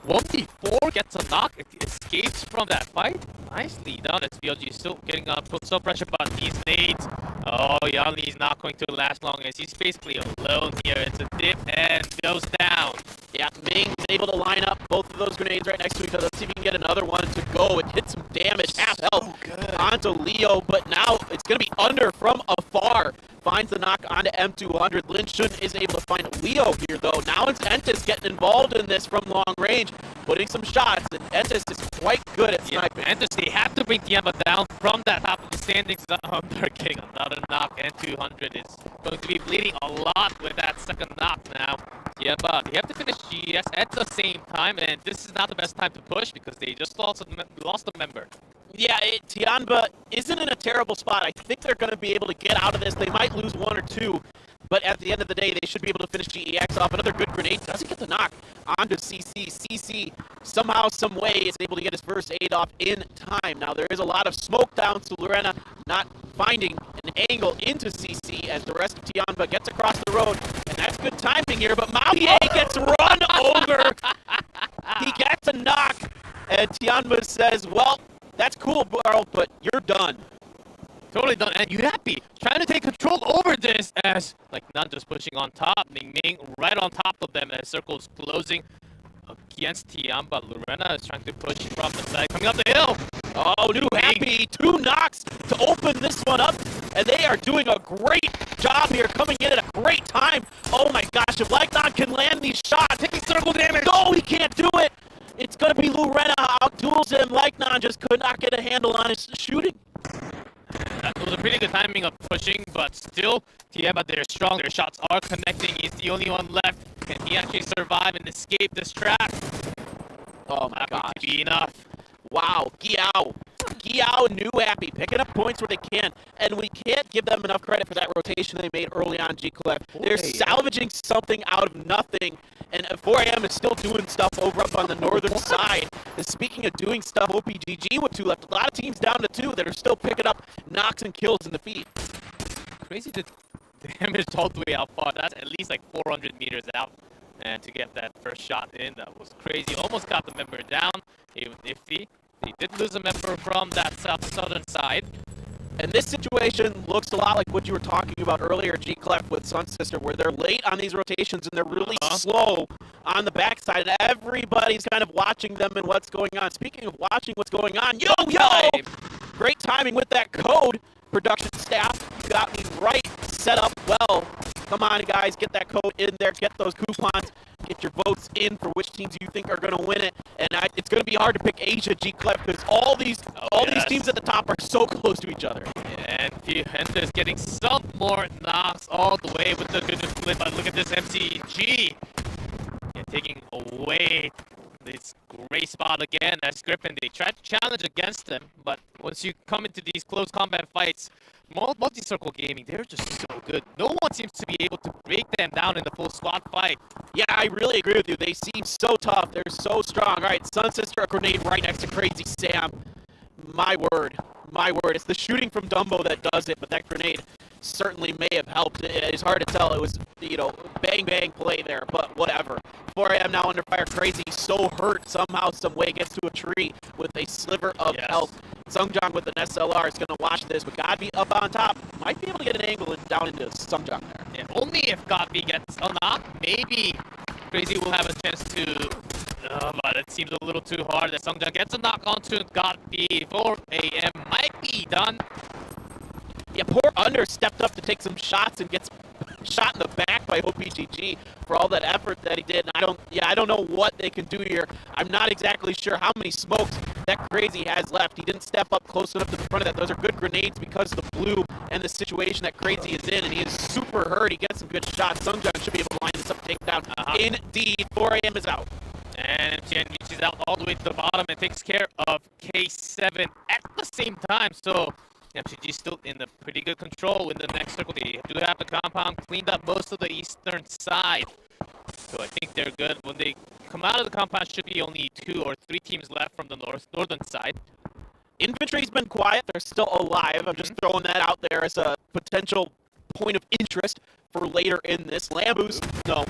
1v4 gets a knock, escapes from that fight. Nicely done. As BLG is still getting put some pressure on these nades. Oh, Yanli's not going to last long as he's basically alone here. It's a dip and goes down. Yeah, Ming is able to line up both of those grenades right next to each other. Let's see if we can get another one to go. It hits some damage, half health onto Leo, but now it's going to be under from afar. Finds the knock onto M200. Lin Shun is able to find Leo here, though. Now it's Entis getting involved in this from long range, putting some shots, and Entis is quite good at sniping. Entis, they have to bring Tiamba down from that top of the standings. They're getting another knock. M200 is going to be bleeding a lot with that second knock now. Yeah, but they have to finish GS at the same time, and this is not the best time to push because they just lost a member. Yeah, Tianba isn't in a terrible spot. I think they're going to be able to get out of this. They might lose 1 or 2, but at the end of the day, they should be able to finish GEX off. Another good grenade doesn't get the knock onto CC. CC, somehow, some way, is able to get his first aid off in time. Now, there is a lot of smoke down, so Lorena not finding an angle into CC as the rest of Tianba gets across the road, and that's good timing here, but Maupie gets run over. He gets a knock, and Tianba says, well, that's cool, bro, but you're done. Totally done. And Yuhappy trying to take control over this as, like, not just pushing on top. Ming Ming right on top of them as Circle's closing against Tiamba. Lorena is trying to push from the side, coming up the hill. Oh, New Happy, 2 knocks to open this one up, and they are doing a great job here, coming in at a great time. Oh my gosh, if Lycon can land these shots, taking circle damage. No, he can't do it. It's going to be Lorena out-duels him. Lycon just could not get a handle on his shooting. That was a pretty good timing of pushing, but still, Tiamba, they're strong. Their shots are connecting. He's the only one left. Can he actually survive and escape this trap? Oh my gosh. To be enough. Wow, Giao and New Happy picking up points where they can, and we can't give them enough credit for that rotation they made early on G-Clef. They're salvaging something out of nothing, and 4AM is still doing stuff over up on the northern side. And speaking of doing stuff, OPGG with 2 left. A lot of teams down to 2 that are still picking up knocks and kills in the feed. Crazy to damage all the way out far. That's at least like 400 meters out. And to get that first shot in, that was crazy. Almost got the member down. It was iffy. They did lose a member from that southern side. And this situation looks a lot like what you were talking about earlier, G-Clef with Sun Sister, where they're late on these rotations and they're really slow on the backside. And everybody's kind of watching them and what's going on. Speaking of watching what's going on, yo! Great timing with that code, production staff. You got me right, set up well. Come on, guys, get that code in there, get those coupons, get your votes in for which teams you think are going to win it. And it's going to be hard to pick Asia G-Clef because all these teams at the top are so close to each other. And Fuente's getting some more knocks all the way with the good flip. But look at this MCG. Yeah, taking away this great spot again as Griffin. They tried to challenge against them, but once you come into these close combat fights, multi-circle gaming, they're just so good. No one seems to be able to break them down in the full squad fight. Yeah, I really agree with you. They seem so tough. They're so strong. All right, Sun Sister, a grenade right next to Crazy Sam. My word. It's the shooting from Dumbo that does it, but that grenade certainly may have helped. It's hard to tell. It was, bang play there, but whatever. 4AM now under fire. Crazy, so hurt somehow, some way, gets to a tree with a sliver of health. Sungjong with an SLR is going to watch this, but Godby up on top might be able to get an angle down into Sungjong there. Yeah, only if Godby gets a knock, maybe Crazy will have a chance to. But it seems a little too hard that Sungjong gets a knock onto Godby. 4AM might be done. Yeah, poor Under stepped up to take some shots and gets shot in the back by OPGG for all that effort that he did. And I don't know what they can do here. I'm not exactly sure how many smokes that Crazy has left. He didn't step up close enough to the front of that. Those are good grenades because of the blue and the situation that Crazy is in, and he is super hurt. He gets some good shots. Sungjong should be able to line this up, takedown. Indeed, 4AM is out. And MTN reaches out all the way to the bottom and takes care of K7 at the same time. So MCG still in the pretty good control in the next circle. They do have the compound cleaned up most of the eastern side. So I think they're good. When they come out of the compound, should be only 2 or 3 teams left from the northern side. Infantry's been quiet. They're still alive. I'm just throwing that out there as a potential point of interest for later in this. Lamboos, no.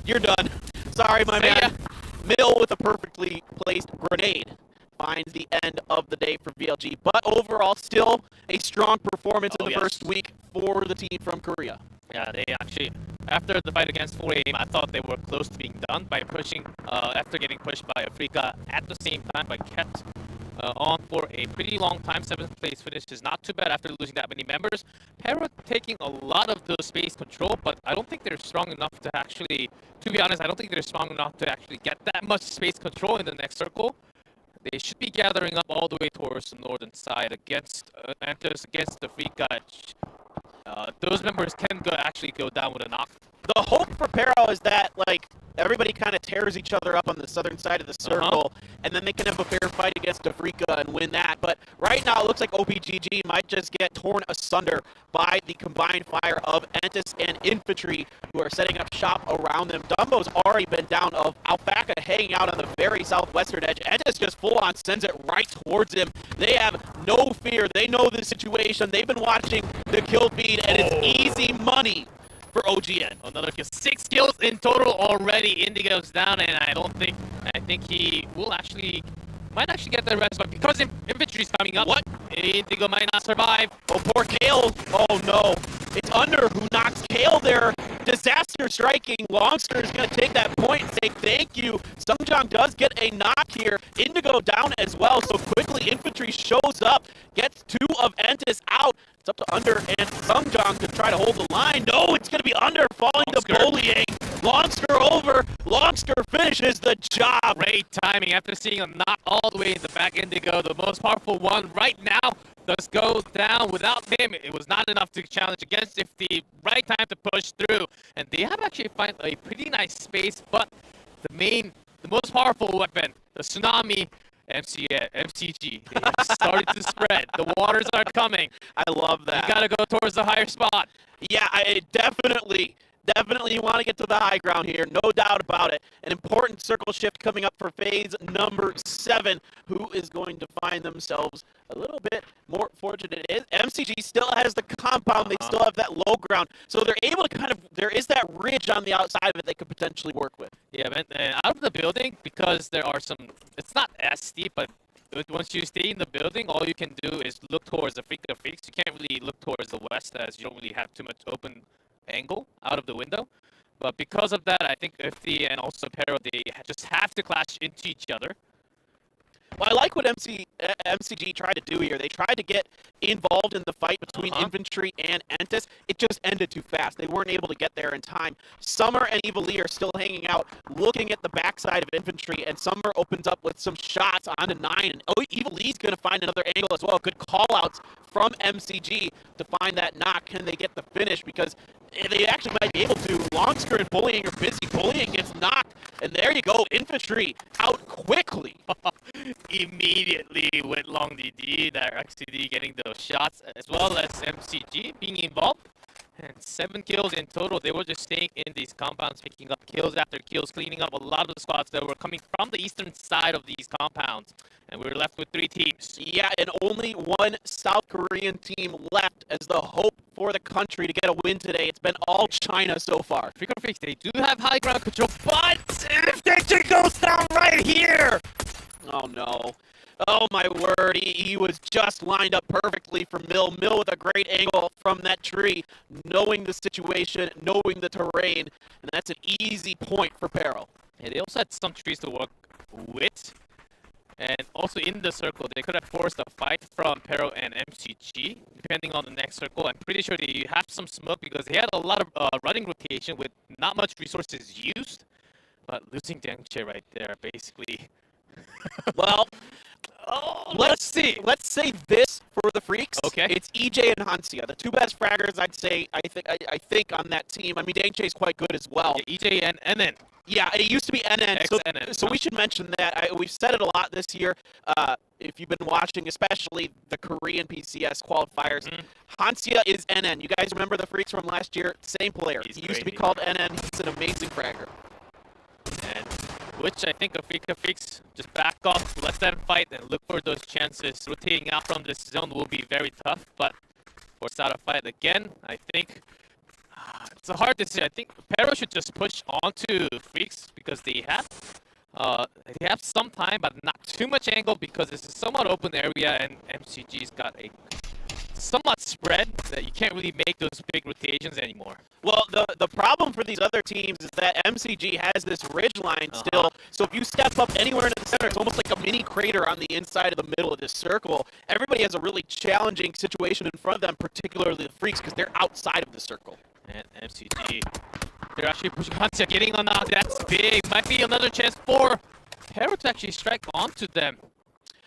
You're done. Sorry, my man. Mill with a perfectly placed grenade finds the end of the day for VLG. But overall, still a strong performance in the first week for the team from Korea. Yeah, they actually, after the fight against 4AM, I thought they were close to being done by pushing, after getting pushed by Africa at the same time, but kept on for a pretty long time. 7th place finish is not too bad after losing that many members. Pero taking a lot of the space control, but I don't think they're strong enough to actually, to be honest, I don't think they're strong enough to actually get that much space control in the next circle. They should be gathering up all the way towards the northern side against Antis, against the Free Guts. Those members can actually go down with a knock. The hope for Pero is that, like, everybody kind of tears each other up on the southern side of the circle, and then they can have a fair fight against Afrika and win that. But right now, it looks like OPGG might just get torn asunder by the combined fire of Antis and Infantry, who are setting up shop around them. Dumbo's already been down of Alpaca, hanging out on the very southwestern edge. Antis just full-on sends it right towards him. They have no fear. They know the situation. They've been watching the kill feed, and it's easy money for OGN. Another kill. 6 kills in total already. Indigo's down, and I think he will might actually get the rest, but because infantry's coming up, Indigo might not survive. Oh, poor Kale. Oh, no. It's Under who knocks Kale there. Disaster striking. Longster is going to take that point and say thank you. Sungjong does get a knock here. Indigo down as well, so quickly Infantry shows up, gets 2 of Entis out. It's up to Under and Sungjong to try to hold the line. No, it's going to be Under falling to bullying. Longster over. Longster finishes the job. Great timing after seeing a knock all the way in the back. Indigo, the most powerful one right now, does go down. Without him, it was not enough to challenge against if the right time to push through. And they have actually found a pretty nice space, but the most powerful weapon, the Tsunami MCG, they have started to spread. The waters are coming. I love that. You gotta go towards the higher spot. Yeah, definitely you want to get to the high ground here, no doubt about it. An important circle shift coming up for phase number 7, who is going to find themselves a little bit more fortunate. MCG still has the compound, they still have that low ground, so they're able to there is that ridge on the outside of it they could potentially work with. Yeah, man, out of the building, because there are it's not as steep, but once you stay in the building, all you can do is look towards the Freaks. You can't really look towards the west, as you don't really have too much open angle out of the window. But because of that, I think Ifty and also Pero, they just have to clash into each other. Well, I like what MCG tried to do here. They tried to get involved in the fight between Infantry and Entis. It just ended too fast. They weren't able to get there in time. Summer and Evil Lee are still hanging out, looking at the backside of Infantry, and Summer opens up with some shots on a 9. And Evil Lee's going to find another angle as well. Good call-outs from MCG to find that knock. Can they get the finish? Because they actually might be able to. Longster and Bullying are busy. Bullying gets knocked, and there you go. Infantry out quickly. Immediately went long DD, that XCD getting those shots, as well as MCG being involved. And 7 kills in total. They were just staying in these compounds, picking up kills after kills, cleaning up a lot of the squads that were coming from the eastern side of these compounds. And we were left with 3 teams. Yeah, and only one South Korean team left as the hope for the country to get a win today. It's been all China so far. Freaks, they do have high ground control, but if they goes down right here! Oh, no. Oh, my word. He was just lined up perfectly for Mill. Mill with a great angle from that tree, knowing the situation, knowing the terrain, and that's an easy point for Pero. Yeah, they also had some trees to work with. And also in the circle, they could have forced a fight from Pero and MCG, depending on the next circle. I'm pretty sure they have some smoke because they had a lot of running rotation with not much resources used. But losing Dengche right there, basically. Well, let's see. Let's say this for the Freaks. Okay. It's EJ and Hansia, the 2 best fraggers, I'd say. I think on that team. I mean, Dengche's quite good as well. Yeah, EJ and then Yeah, it used to be NN. So, XNN. so we should mention that. We've said it a lot this year. If you've been watching, especially the Korean PCS qualifiers, Hansia is NN. You guys remember the Freaks from last year? Same player. He's He used to be crazy. called NN. He's an amazing fragger. And which I think Afrika Freaks just back off, let them fight, and look for those chances. Rotating out from this zone will be very tough, but force out a fight again. I think it's a hard decision. I think Pero should just push onto Freaks because they have some time, but not too much angle because it's a somewhat open area, and MCG's got a somewhat spread that you can't really make those big rotations anymore. Well, the problem for these other teams is that MCG has this ridge line still. So if you step up anywhere in the center, it's almost like a mini crater on the inside of the middle of this circle. Everybody has a really challenging situation in front of them, particularly the Freaks, because they're outside of the circle. And MCG, they're actually pushing Hansia, getting on now. That's big. Might be another chance for Pero to actually strike onto them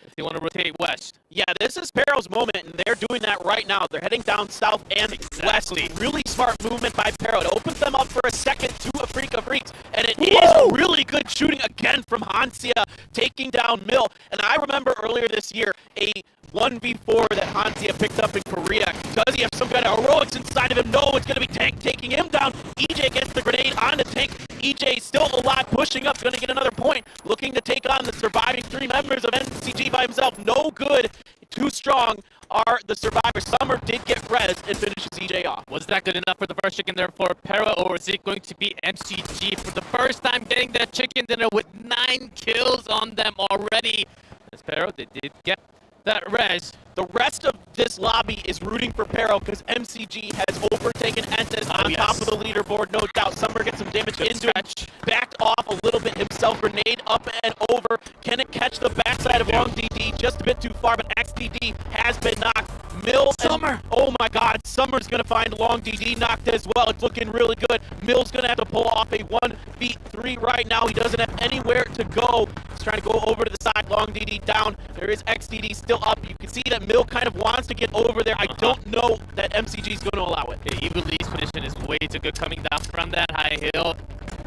if they want to rotate west. Yeah, this is Pero's moment, and they're doing that right now. They're heading down south and west. Really smart movement by Pero. It opens them up for a second to Afrika Freaks, and it is really good shooting again from Hansia, taking down Mill. And I remember earlier this year, a 1v4 that Hansia picked up in Korea. Does he have some kind of heroics inside of him? No, it's going to be Tank taking him down. EJ gets the grenade on the Tank. EJ still alive, pushing up, going to get another point. Looking to take on the surviving 3 members of NCG by himself. No good. Too strong are the survivors. Summer did get res and finishes EJ off. Was that good enough for the first chicken dinner for Pero, or is it going to be MCG for the first time getting that chicken dinner with 9 kills on them already? As Pero, they did get that res. The rest of this lobby is rooting for Pero because MCG has overtaken Entis on top of the leaderboard, no doubt. Summer gets some damage into it. Backed off a little bit himself. Grenade up and over. Can it catch the backside of Long DD? Just a bit too far, but XDD has been knocked. Mill Summer. Oh my God, Summer's going to find Long DD knocked as well. It's looking really good. Mill's going to have to pull off a 1v3 right now. He doesn't have anywhere to go. He's trying to go over to the side. Long DD down. There is XDD still up. You can see that Mill kind of wants to get over there. I don't know that MCG is going to allow it. The Evil Lee's position is way too good coming down from that high hill.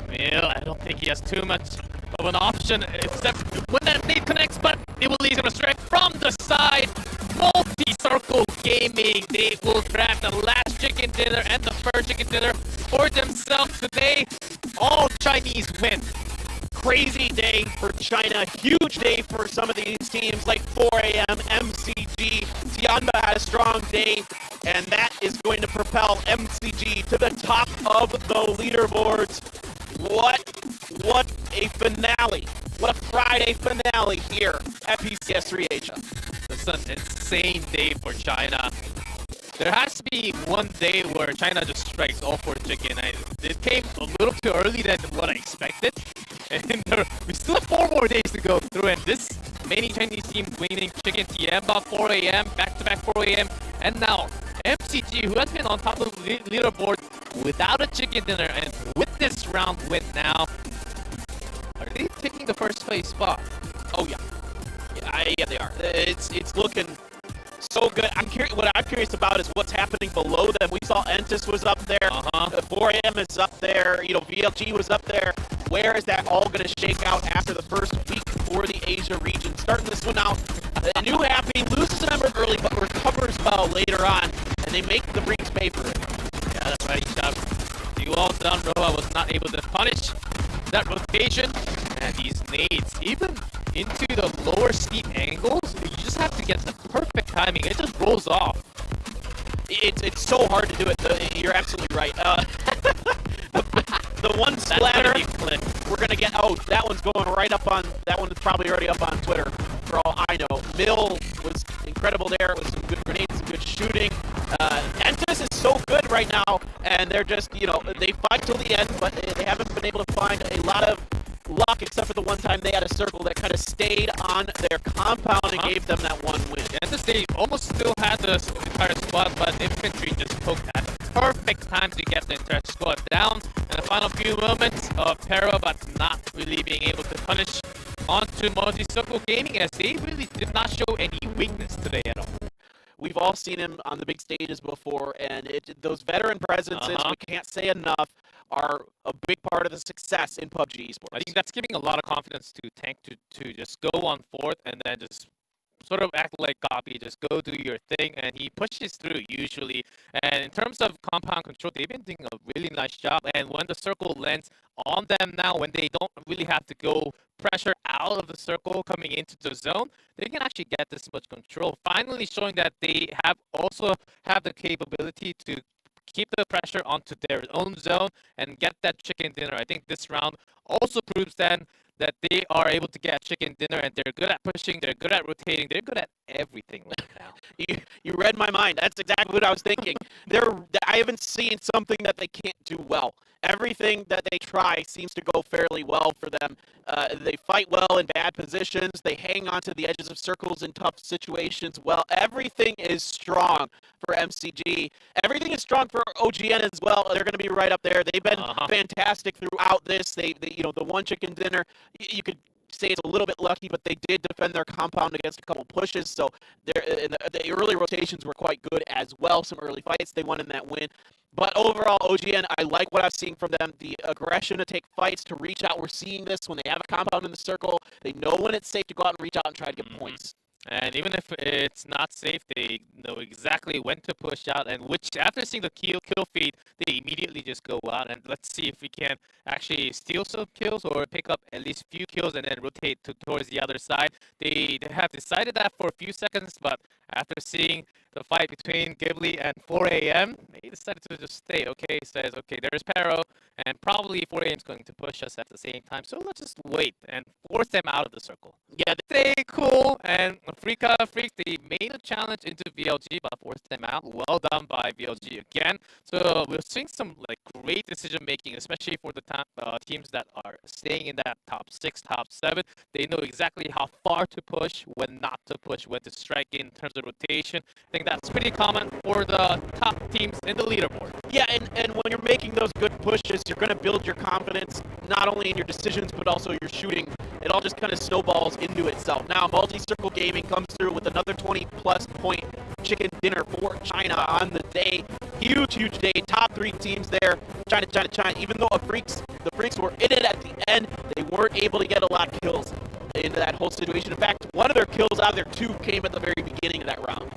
Mill, I don't think he has too much of an option except when that nade connects, but Evil Lee's going to strike from the side. Multi-circle gaming. They will grab the last chicken dinner and the first chicken dinner for themselves today. All Chinese win. Crazy day for China. Huge day for some of these teams like 4AM, MCG. Tianba had a strong day, and that is going to propel MCG to the top of the leaderboards. What a finale. What a Friday finale here at PCS3 Asia. It's an insane day for China. There has to be one day where China just strikes all 4 chicken. It came a little too early than what I expected. And we still have 4 more days to go through, and this many Chinese team winning chicken Tianba 4 a.m., back-to-back 4 a.m., and now MCG, who has been on top of the leaderboard without a chicken dinner, and with this round win now, are they taking the first place spot? Oh yeah, yeah they are. It's looking so good. What I'm curious about is what's happening below them. We saw Entis was up there. 4AM is up there. You know, VLG was up there. Where is that all going to shake out after the first week for the Asia region? Starting this one out, New Happy loses a member early, but recovers well later on, and they make the Freaks pay for it. Yeah, that's right. You all done, Roa was not able to punish that rotation, and these nades, even into the lower steep angles, you just have to get the perfect timing. It just rolls off. It's so hard to do it. You're absolutely right. The one splatter we're gonna get. Oh, that one's going right up on. That one is probably already up on Twitter, for all I know. Mill was incredible there. It was some good grenades, some good shooting. Entis is so good right now, and they're just, they fight till the end, but they haven't been able to find a lot of luck, except for the one time they had a circle that kind of stayed on their compound and gave them that one win. Yeah, they almost still had the entire squad, but infantry just poked at the perfect time to get the entire squad down. And the final few moments of Pero, but not really being able to punish onto Multi-Circle Gaming, as they really did not show any weakness today at all. We've all seen him on the big stages before, and those veteran presences, we can't say enough. are a big part of the success in PUBG esports. I think that's giving a lot of confidence to Tank to just go on fourth and then just sort of act like copy, just go do your thing, and he pushes through usually. And in terms of compound control, they've been doing a really nice job. And when the circle lands on them now, when they don't really have to go pressure out of the circle coming into the zone, they can actually get this much control. Finally showing that they also have the capability to keep the pressure onto their own zone and get that chicken dinner. I think this round also proves then that they are able to get chicken dinner, and they're good at pushing, they're good at rotating, they're good at everything right now. You read my mind. That's exactly what I was thinking. I haven't seen something that they can't do well. Everything that they try seems to go fairly well for them. They fight well in bad positions. They hang on to the edges of circles in tough situations. Well, everything is strong for MCG. Everything is strong for OGN as well. They're going to be right up there. They've been fantastic throughout this. They the one chicken dinner, you could say it's a little bit lucky, but they did defend their compound against a couple pushes, so the early rotations were quite good as well. Some early fights they won in that win. But overall, OGN, I like what I've seen from them. The aggression to take fights, to reach out. We're seeing this when they have a compound in the circle. They know when it's safe to go out and reach out and try to get points. And even if it's not safe, they know exactly when to push out, and after seeing the kill feed, they immediately just go out and let's see if we can actually steal some kills or pick up at least few kills and then rotate towards the other side. They have decided that for a few seconds, but after seeing the fight between Ghibli and 4 a.m., they decided to just stay. Okay, says, okay, there's Pero, and probably 4 a.m. is going to push us at the same time, so let's just wait and force them out of the circle. Yeah, they stay cool, and Freaks, they made a challenge into VLG, but forced them out. Well done by VLG again. So we're seeing some great decision making, especially for the teams that are staying in that top 6, top 7. They know exactly how far to push, when not to push, when to strike in terms of rotation. I think that's pretty common for the top teams in the leaderboard. Yeah, and when you're making those good pushes, you're going to build your confidence, not only in your decisions, but also your shooting. It all just kind of snowballs into itself. Now, Multi-Circle Gaming comes through with another 20-plus point chicken dinner for China on the day. Huge day. Top 3 teams there. China. Even though the Freaks were in it at the end, they weren't able to get a lot of kills in that whole situation. In fact, one of their kills out of their 2 came at the very beginning of that round.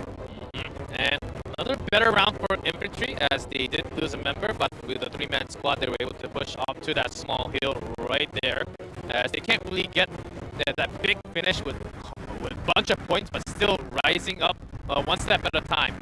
And another better round for infantry, as they did lose a member, but with a 3-man squad, they were able to push up to that small hill right there, as they can't really get that big finish with a bunch of points, but still rising up one step at a time.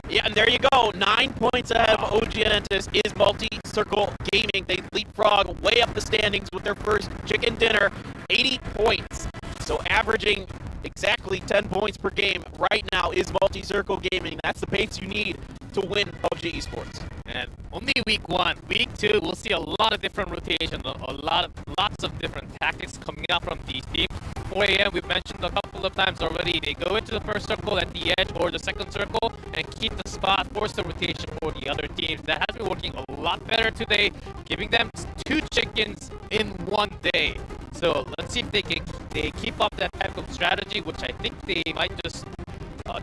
Yeah, and there you go. 9 points ahead of OGN Entis is Multi-Circle Gaming. They leapfrog way up the standings with their first chicken dinner, 80 points. So averaging exactly 10 points per game right now is Multi-Circle Gaming. That's the pace you need to win PUBG Esports. And only week 1. Week 2, we'll see a lot of different rotation, lots of different tactics coming out from these teams. 4 a.m. we've mentioned a couple of times already. They go into the first circle at the edge or the second circle and keep the spot, force the rotation for the other teams. That has been working a lot better today, giving them 2 chickens in one day. So let's see if they keep up that type of strategy, which I think they might just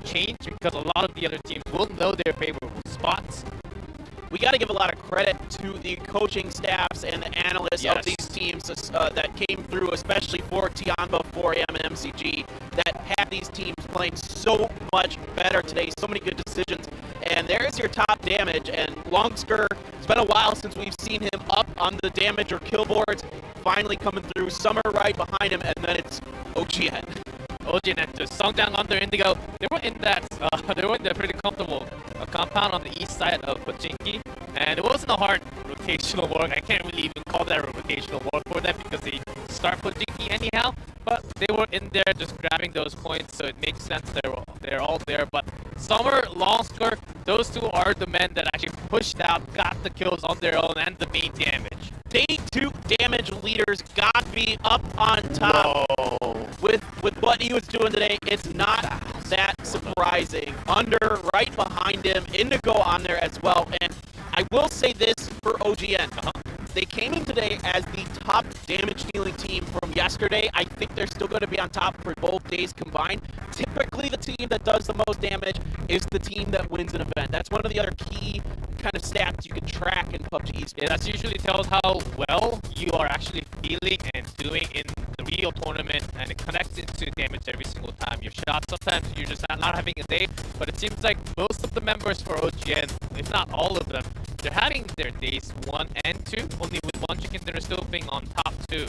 change, because a lot of the other teams will know their favorable spots. We got to give a lot of credit to the coaching staffs and the analysts of these teams that came through, especially for Tianba, 4AM, and MCG, that had these teams playing so much better today. So many good decisions. And there's your top damage. And Longsker, it's been a while since we've seen him up on the damage or kill boards. Finally coming through. Summer right behind him, and then it's OGN. OGN and just Songjiang under Indigo. They were in that pretty comfortable compound on the east side of Pochinki, and it wasn't a hard rotational work. I can't really even call that a rotational work for them, because they start Pochinki anyhow, but they were in there just grabbing those points, so it makes sense they're all there. But Summer, Longsker, those 2 are the men that actually pushed out, got the kills on their own, and the main damage. Day2 damage leaders got to be up on top. Whoa. With what he was doing today. It's not that surprising. Under, right behind him, Indigo on there as well. And I will say this for OGN. They came in today as the top damage dealing team from yesterday. I think they're still going to be on top for both days combined. Typically, the team that does the most damage is the team that wins an event. That's one of the other key kind of stats you can track in PUBG Esports. Yeah, that usually tells how well you are actually feeling and doing in the real tournament, and it connects into damage every single time. Your shot, sometimes you're just not having a day, but it seems like most of the members for OGN, if not all of them, they're having their days 1 and 2, only with one chicken dinner still being on top 2.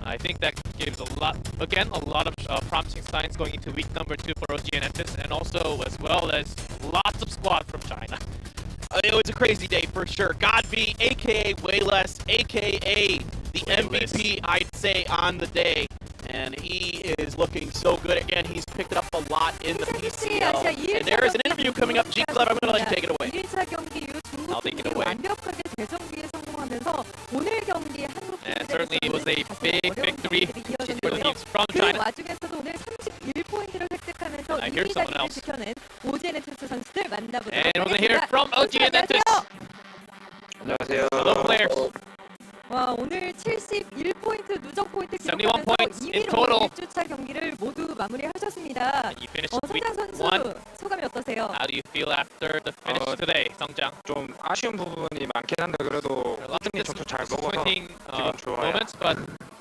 I think that gives a lot of promising signs going into week number 2 for OGN Entis, and also as well as lots of squad from China. It was a crazy day for sure. Godby, aka Wayless, aka the MVP, I'd say, on the day. And he is looking so good. Again, he's picked up a lot in the PCL. And there is an interview coming up. G-Club, I'm going to let you take it away. 1차 경기 이후 I'll take it 중국 away. 완벽하게 재정비에 성공하면서 오늘 경기 한국 And certainly it was a big victory for the teams from 그 China. 와중에서도 오늘 31포인트를 획득하면서 I hear 2위 someone 자리를 else. 지켜낸 오지엔 엔트스 선수들 만나보도록 And we're going to hear 하겠습니다. from OGN Entis. 안녕하세요. Hello players. 와, 오늘 71포인트 누적 포인트 71 기록하면서 points in 2위로 total. 1주차 경기를 모두 마무리하셨습니다. And you finished week 성장 선수 1. 소감이 어떠세요? How do you feel after the finish today, Songjang? 좀 아쉬운 부분이 많긴 한데 그래도 A lot of 꾸준히 점수 잘 먹어서 disappointing 기분 좋아요. moments, but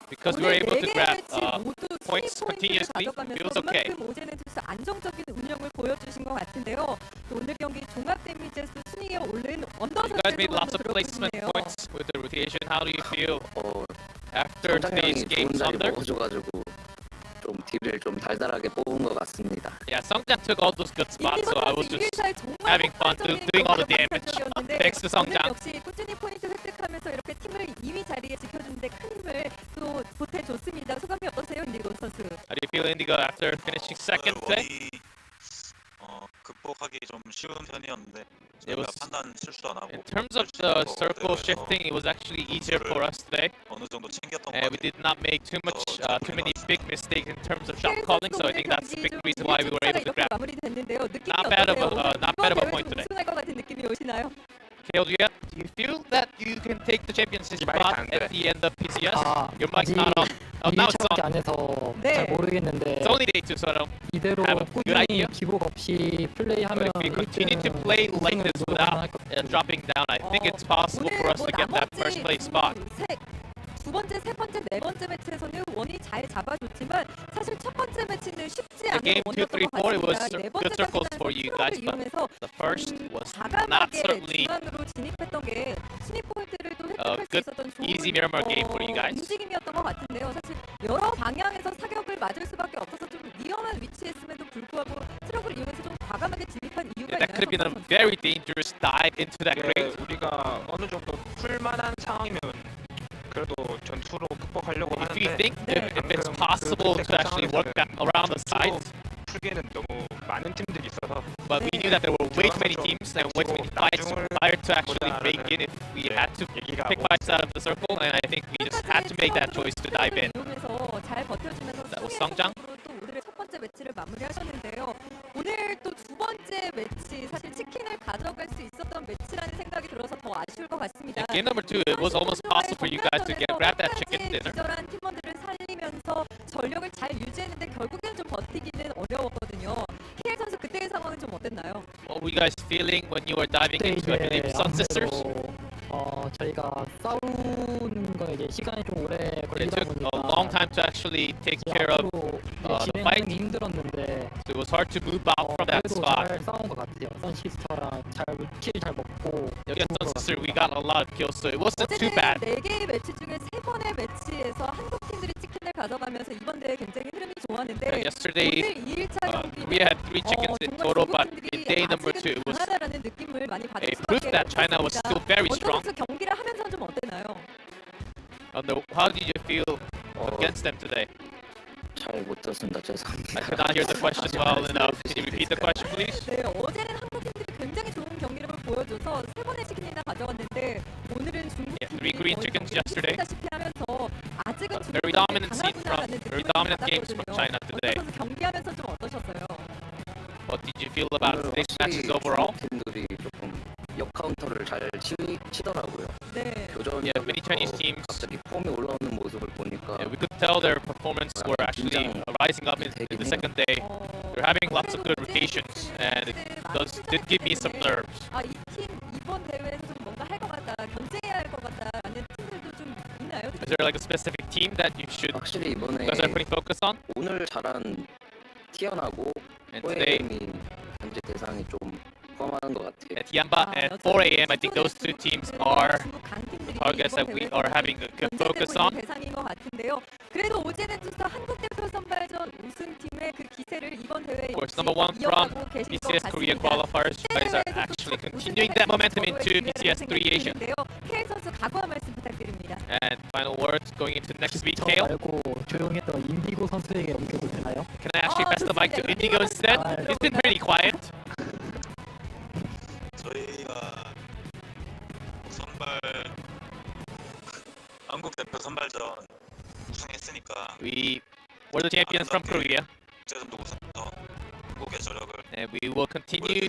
because we were 오늘 able to 4개 grab 매치 모두 points 순위 포인트를 continuously, 가져가면서 feels okay. 그만큼 오제네 투수 안정적인 운영을 보여주신 것 같은데요. 또 오늘 경기 종합 데미지에서 순위에 오른 언더 You guys made 선수의 lots of 소감도 placement 들어보시네요. points with the rotation. How do you feel after 성장형이 today's 좋은 games 자리 under? 먹어줘가지고 좀 딜을 좀 달달하게 뽑은 것 같습니다. Yeah, Songjang took all those good spots, so I was just 이일사에 정말 having fun doing all the damage. 폭발적이었는데 Thanks to 오늘 Songjang. 역시 꾸준히 포인트 획득하면서 이렇게 팀을 2위 자리에 지켜주는데 큰 힘을 또 보태줬습니다. 소감이 어떠세요, 인디고 선수? How do you feel, Indigo, after finishing second today? 극복하기 좀 쉬운 편이었는데 It 저희가 was- 판단 실수도 안 하고 In terms of the circle shifting, it was actually easier for us today. 어느 정도 챙겼던 것 And we 같아요. did not make too many big mistakes in terms of shot calling, so I think that's the big reason why we were able to grab. 마무리됐는데요. 느낌이 Not bad of 어떠세요? not bad of a 이번 point 대회 좀 today. 우승할 것 같은 느낌이 오시나요? Kale, do you feel that you can take the championship 이 마이크 spot 안 돼. at the end of PCS? 아, Your mic's 아직 not on. Oh, now it's 1차밖에 on. 안 해서 네. 잘 모르겠는데 It's only day 2, so I don't. 이대로 have a good 꾸준히 idea. 기복 없이 플레이하면 But if we continue to play like this without dropping down, I think it's possible for us to get that first place spot. 두 번째, 세 번째, 네 번째 매치에서는 원이 잘 잡아줬지만 사실 첫 번째 매치는 쉽지 않은 game 2, 3, 4, it was 네 good circles for you guys, but 이용해서 the first was not 과감하게 certainly 중앙으로 진입했던 게 순위 포인트를 또 획득할 수 good, 있었던 좋은 easy Miramar game for you guys. 움직임이었던 것 같은데요. 사실 여러 방향에서 사격을 맞을 수밖에 없어서 좀 위험한 위치에 있음에도 불구하고 트럭을 이용해서 좀 과감하게 진입한 이유가 That could have been a 있나요? very dangerous dive into that 네, grave. 우리가 어느 정도 풀만한 상황이면 그래도 전투로 극복하려고 If you 하는데 think if it's possible to actually work that around the sides, 풀기에는 너무 많은 팀들이 있어서 but we knew that there were way too many teams and way too many fights prior to actually make it. If we had to 얘기가 pick fights out of the circle, and I think we just had to make that choice to dive in. 이용해서 잘 버텨주면서 That was 승리의 성장. 성공으로 또 오늘의 첫 번째 매치를 마무리하셨는데요. 오늘 또 두 번째 매치 사실 치킨을 가져갈 수 있었던 매치라는 생각이 들어서 더 아쉬울 것 같습니다. Game number 2, it was almost possible for you guys to grab that chicken dinner. 기절한 팀원들을 살리면서 전력을 잘 유지했는데 결국엔 좀 버티기는 어려웠거든요. KL 선수 그때의 상황은 좀 어땠나요? What were you guys feeling when you were diving 그때 into, I believe, 이제 Sun Sisters? 저희가 싸우는 거 이제 시간이 좀 오래 It 걸리다 took 보니까 a long time to actually take 이제 care of. 앞으로 the 진행하는 fight. 게 힘들었는데 So it was hard to move out from that 그래도 spot. 잘 싸운 것 같아요. 선시스터랑 잘 먹고 Against Sun Sister, we got a lot of kills, so it wasn't too bad. 4개의 매치 중에 3번의 매치에서 한국 팀들이 치킨을 가져가면서 이번 대회 굉장히 흐름이 좋았는데 Yesterday, 오늘 2일차 we had 3 chickens in total, but in day number 2, it was 강하다라는 느낌을 많이 받을 a proof 수밖에 that China was still very strong. 선수 경기를 하면서 좀 어땠나요? How did you feel against them today? 잘 못 들었습니다. 죄송합니다. I could not hear the question well enough. Can you repeat the question, please? 네, 어제는 한국 팀들이 굉장히 좋은 경기력을 보여줘서 3번의 치킨이나 가져갔는데 오늘은 중국 Yeah, 3 green chickens yesterday. 다시피 하면서 아직은 Very dominant scene from very dominant games from China today. 선수 경기하면서 좀 어떠셨어요? What did you feel about today's matches overall? 팀들이 조금 역 카운터를 잘 치더라고요. 네. Yeah, many Chinese teams. 갑자기 폼이 올라오는 모습을 보니까 Yeah, we could tell their performance were actually rising up in the second day. They're having lots of good rotations, and it did give me some nerves. 이 팀 이번 이번 대회에서 좀 뭔가 할 것 같다, 견제해야 할 것 같다라는 팀들도 좀 있나요? Is there like a specific team that you should 확실히 이번에 guys are putting focus on? 오늘 잘한 티어나고 And today, 호에임이 현재 대상이 좀 포함하는 것 같아요. at Yamba at 4 a.m., I think those two teams are targets that we are having a good focus on. 대상인 것 같은데요. 그래도 오제는 투서 한국 대표 선발전 우승팀의 그 기세를 이번 대회에 Of course, number one from PCS Korea qualifiers. You guys are actually continuing that momentum into PCS3 Asia. K 선수 각오 한 말씀 부탁드립니다. And final words going into next week, 저 Kale. 말고 조용했던 인디고 선수에게 옮겨도 되나요? Can I actually pass the mic to Indigo instead? He's been pretty quiet. 저희가 선발 한국 대표 선발전 우승했으니까 We were the champions from Korea, 국제전도 우승해서 한국의 저력을 and we will continue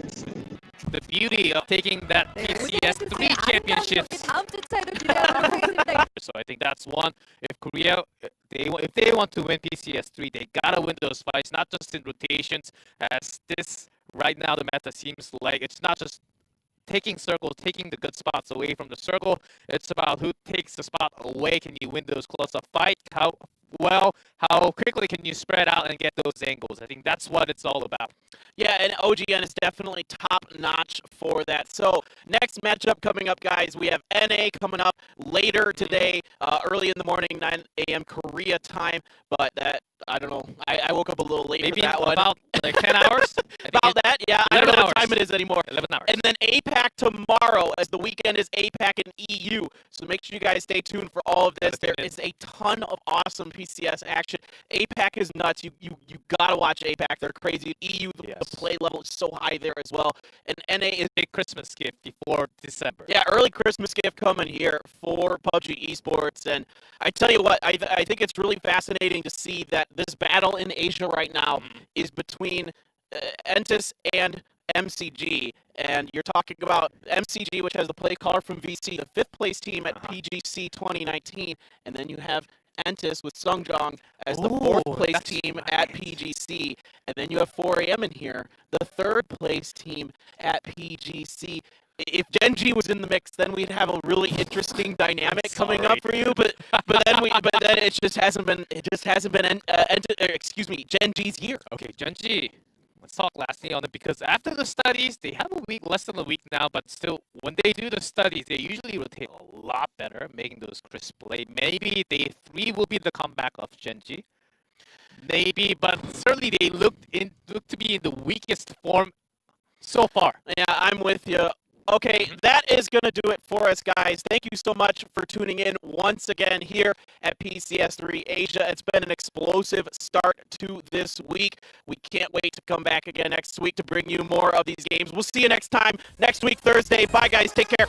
the beauty of taking that PCS3 championships. 다음 주차에도 기대하도록 하겠습니다. So I think that's one. If Korea, if they want to win PCS3, they gotta win those fights, not just in rotations. As this right now, the meta seems like it's not just taking circles, taking the good spots away from the circle. It's about who takes the spot away. Can you win those close-up fights? How quickly can you spread out and get those angles? I think that's what it's all about. Yeah, and OGN is definitely top-notch for that. So next matchup coming up, guys, we have NA coming up later today, early in the morning, 9 a.m. Korea time. But that, I don't know, I woke up a little late Maybe for that one. about like 10 hours? About that, yeah. I don't know 11 what time hours. it is anymore. 11 hours. And then APAC tomorrow, as the weekend is APAC and EU. So make sure you guys stay tuned for all of this. Gotta tune There in. is a ton of awesome PCS action. APAC is nuts. You gotta watch APAC. They're crazy. EU, the play level is so high there as well. And NA is Big Christmas gift before December. yeah, early Christmas gift coming here for PUBG Esports. And I tell you what, I think it's really fascinating to see that this battle in Asia right now is between Entis and MCG. And you're talking about MCG, which has the play caller from VC, the 5th place team at PGC 2019. And then you have Entis with Sungjong as the 4th place team at PGC. And then you have 4 a.m. in here, the 3rd place team at PGC. If Genji was in the mix, then we'd have a really interesting dynamic coming up for you. But then it just hasn't been Genji's year. Okay, Genji. Let's talk lastly on it because after the studies, they have a week, less than a week now, but still, when they do the studies, they usually rotate a lot better, making those crisp play. Maybe Day 3 will be the comeback of Genji. Maybe, but certainly they look to be in the weakest form so far. Yeah, I'm with you. Okay, that is going to do it for us, guys. Thank you so much for tuning in once again here at PCS3 Asia. It's been an explosive start to this week. We can't wait to come back again next week to bring you more of these games. We'll see you next time, next week, Thursday. Bye, guys. Take care.